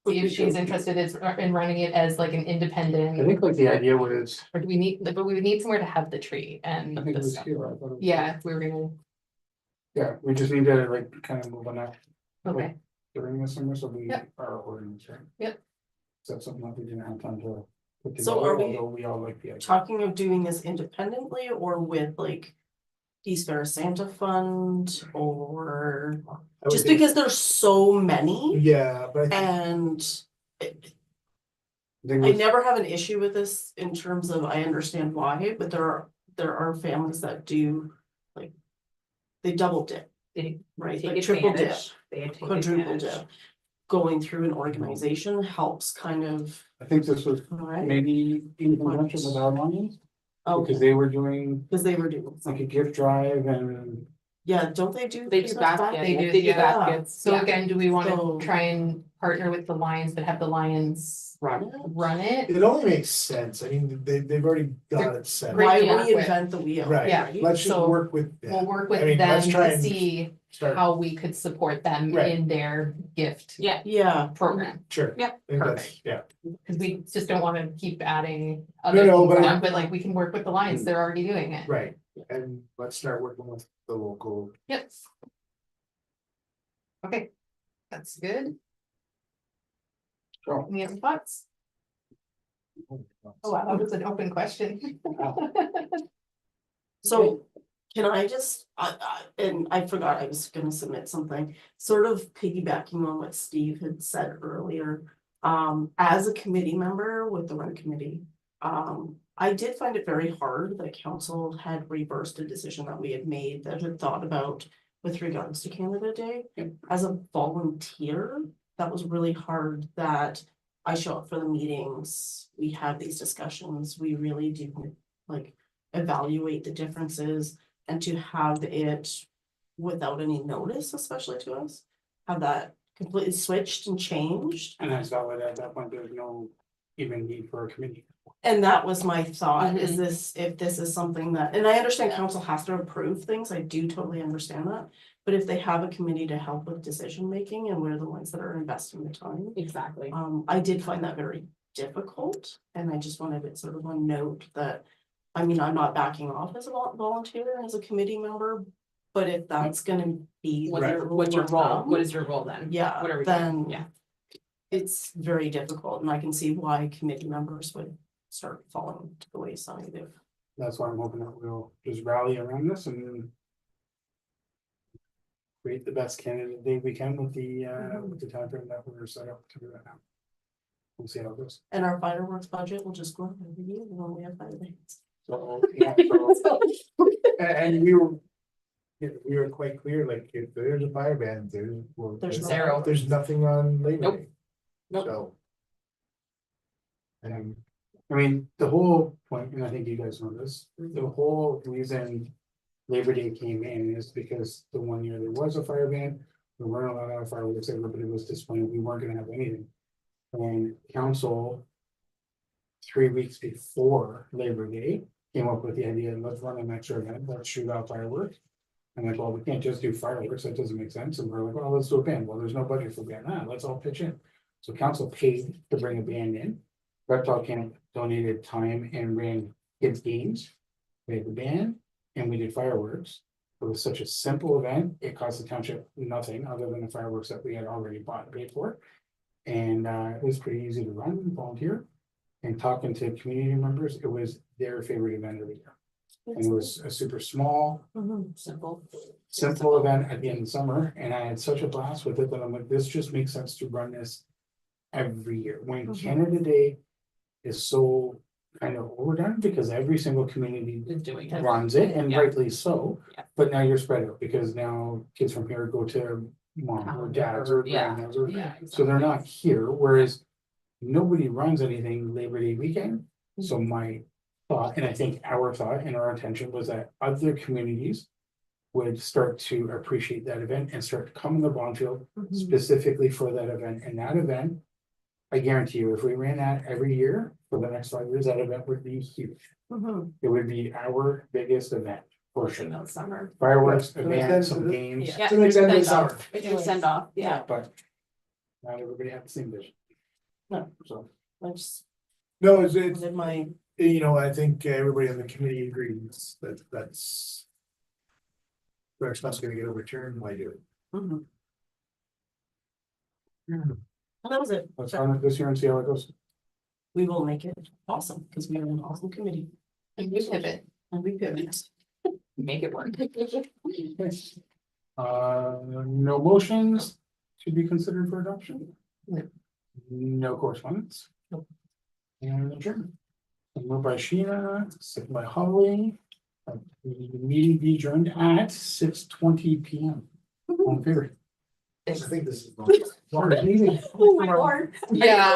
Speaker 5: see if she's interested in running it as like an
Speaker 2: I
Speaker 5: independent,
Speaker 2: think like the idea was,
Speaker 5: or do we need, but we would need somewhere to have the tree and
Speaker 2: I think it
Speaker 5: the
Speaker 2: was
Speaker 5: stuff.
Speaker 2: here. I thought it was-
Speaker 5: Yeah, we were gonna,
Speaker 2: Yeah, we just need to like kind of move on that
Speaker 5: okay,
Speaker 2: during the summer, so we
Speaker 5: Yep.
Speaker 2: are ordering this, right?
Speaker 5: Yep.
Speaker 2: So that's something that we didn't have time to. put
Speaker 1: So
Speaker 2: together,
Speaker 1: are we-
Speaker 2: although we all like the idea.
Speaker 1: Talking of doing this independently or with like East Fair Santa Fund or
Speaker 4: I would
Speaker 1: just
Speaker 4: think-
Speaker 1: because there's so many
Speaker 4: Yeah, but I think
Speaker 1: and
Speaker 2: think
Speaker 1: I
Speaker 2: it's-
Speaker 1: never have an issue with this in terms of I understand why, but there are families that do like they double dip,
Speaker 6: they
Speaker 1: right?
Speaker 6: take
Speaker 1: Like triple dip,
Speaker 6: advantage, they take
Speaker 1: quadruple
Speaker 6: advantage.
Speaker 1: dip. Going through an organization helps kind of,
Speaker 2: I think this was
Speaker 1: right?
Speaker 2: maybe in conjunction with our money,
Speaker 1: Oh,
Speaker 2: because they were doing
Speaker 1: because they were doing,
Speaker 2: like a gift drive and.
Speaker 1: yeah, don't they do?
Speaker 6: They do
Speaker 1: Christmas
Speaker 6: baskets.
Speaker 5: They do,
Speaker 6: They do
Speaker 5: yeah.
Speaker 6: baskets,
Speaker 5: so
Speaker 6: yeah.
Speaker 5: again, do we wanna
Speaker 1: So-
Speaker 5: try and partner with the Lions, but have the Lions
Speaker 1: Run it?
Speaker 5: run it?
Speaker 4: it only makes sense. I mean, they've already got it set.
Speaker 5: Great.
Speaker 1: Why
Speaker 5: Yeah.
Speaker 1: reinvent the wheel?
Speaker 4: Right,
Speaker 5: Yeah.
Speaker 4: let's just
Speaker 5: So
Speaker 4: work with.
Speaker 5: We'll work
Speaker 4: I
Speaker 5: with
Speaker 4: mean,
Speaker 5: them
Speaker 4: let's try
Speaker 5: to
Speaker 4: and
Speaker 5: see
Speaker 4: Start,
Speaker 5: how we could support them
Speaker 4: Right.
Speaker 5: in their gift
Speaker 6: Yeah,
Speaker 1: Yeah,
Speaker 5: program.
Speaker 4: sure.
Speaker 6: Yeah,
Speaker 4: I think that's-
Speaker 6: perfect.
Speaker 4: Yeah,
Speaker 5: Cause we just don't wanna keep adding
Speaker 4: No,
Speaker 5: other
Speaker 4: no,
Speaker 5: things
Speaker 4: but
Speaker 5: on, but like we can work with the Lions, they're already doing it.
Speaker 4: right, and let's start working with the local.
Speaker 5: Yep. Okay, that's good.
Speaker 2: So,
Speaker 5: Any other thoughts? Oh, wow, that was an open question.
Speaker 1: so can I just, and I forgot I was gonna submit something, sort of piggybacking on what Steve had said earlier. As a committee member with the rent committee, I did find it very hard that council had reversed a decision that we had made that had thought about with regards to Canada Day.
Speaker 2: Yep.
Speaker 1: As a volunteer, that was really hard that I show up for the meetings, we have these discussions, we really do like evaluate the differences. And to have it without any notice, especially to us, have that completely switched and changed.
Speaker 2: and I saw that at that point, there's no even need for a committee.
Speaker 1: And that was my thought, is
Speaker 6: Mhm.
Speaker 1: this, if this is something that, and I understand council has to approve things, I do totally understand that. But if they have a committee to help with decision making and we're the ones that are investing the time.
Speaker 6: Exactly.
Speaker 1: I did find that very difficult, and I just wanted it sort of a note that, I mean, I'm not backing off as a volunteer, as a committee member. But if that's gonna be.
Speaker 6: What's
Speaker 1: the
Speaker 6: your,
Speaker 1: rule
Speaker 6: what's your
Speaker 1: of
Speaker 6: role?
Speaker 1: thumb,
Speaker 6: What is your role then?
Speaker 1: Yeah,
Speaker 6: What are we doing?
Speaker 1: then.
Speaker 6: Yeah.
Speaker 1: It's very difficult, and I can see why committee members would start falling to the wayside if.
Speaker 2: That's why I'm hoping that we'll just rally around this and. Create the best candidate day we can with the timeframe that we're set up to do that now. We'll see how it goes.
Speaker 1: And our fireworks budget will just go up every year when we have fireworks.
Speaker 2: So, yeah, so,
Speaker 4: And we were quite clear, like, if there's a fire ban,
Speaker 1: There's
Speaker 6: Zero.
Speaker 4: There's nothing on Labor
Speaker 6: Nope.
Speaker 4: Day.
Speaker 6: Nope.
Speaker 4: So. And
Speaker 2: I mean, the whole point, and I think you guys know this, the whole reason. Labor Day came in is because the one year there was a fire ban, we weren't allowed to have fireworks, everybody was disappointed, we weren't gonna have anything. And council. 3 weeks before Labor Day, came up with the idea, let's run an extra event, let's shoot out fireworks. And like, well, we can't just do fireworks, that doesn't make sense, and we're like, well, let's do a band, well, there's no budget for band, let's all pitch in. So council paid to bring a band in. Reptile Camp donated time and ran kids games. We had the band and we did fireworks. It was such a simple event, it cost the township nothing other than the fireworks that we had already bought and paid for. And it was pretty easy to run and volunteer. And talking to community members, it was their favorite event of the year. And it was a super small,
Speaker 1: Mhm.
Speaker 2: simple event at the end of the summer, and I had such a blast with it that I'm like, this just makes sense to run this every year. When
Speaker 1: Mhm.
Speaker 2: Canada Day is so kind of overdone because every single community
Speaker 6: Is doing it.
Speaker 2: runs it, and
Speaker 6: Yeah.
Speaker 2: rightly so.
Speaker 6: Yeah.
Speaker 2: But now you're spread out because now kids from here go to mom or dad's or
Speaker 6: Yeah.
Speaker 2: grandma's or,
Speaker 6: Yeah.
Speaker 2: so they're not here, whereas nobody runs anything Labor Day weekend. So
Speaker 6: Mm-hmm.
Speaker 2: my thought, and I think our thought and our intention was that other communities would start to appreciate that event and start to come in the Bondfield
Speaker 1: Mhm.
Speaker 2: specifically for that event. And that event, I guarantee you, if we ran that every year for the next 5 years, that event would be huge.
Speaker 1: Mhm.
Speaker 2: It would be our biggest event for sure.
Speaker 6: That summer.
Speaker 2: Fireworks,
Speaker 4: Yeah.
Speaker 2: events, some
Speaker 4: Yeah.
Speaker 2: games,
Speaker 1: Yeah.
Speaker 6: Yeah.
Speaker 4: To extend the
Speaker 6: Send
Speaker 4: summer.
Speaker 6: off. It's a send off, yeah.
Speaker 2: but not everybody has the same vision.
Speaker 1: No.
Speaker 2: So,
Speaker 1: I just
Speaker 4: No, it's,
Speaker 1: did my,
Speaker 4: I think everybody on the committee agrees that that's. Our stuff's gonna get overturned, why do it?
Speaker 1: mhm. Well, that was it.
Speaker 2: let's run it this year and see how it goes.
Speaker 1: We will make it awesome, because we are an awesome committee,
Speaker 5: And we pivot,
Speaker 1: and we pivot.
Speaker 5: make it work.
Speaker 2: No motions to be considered for adoption?
Speaker 5: No.
Speaker 2: No correspondence?
Speaker 1: Nope.
Speaker 2: And adjourned. Moved by Sheena, second by Holly. The meeting be adjourned at 6:20 PM. On favor.
Speaker 4: I think this is.
Speaker 2: Meeting.
Speaker 1: Oh, my Lord.
Speaker 5: Yeah.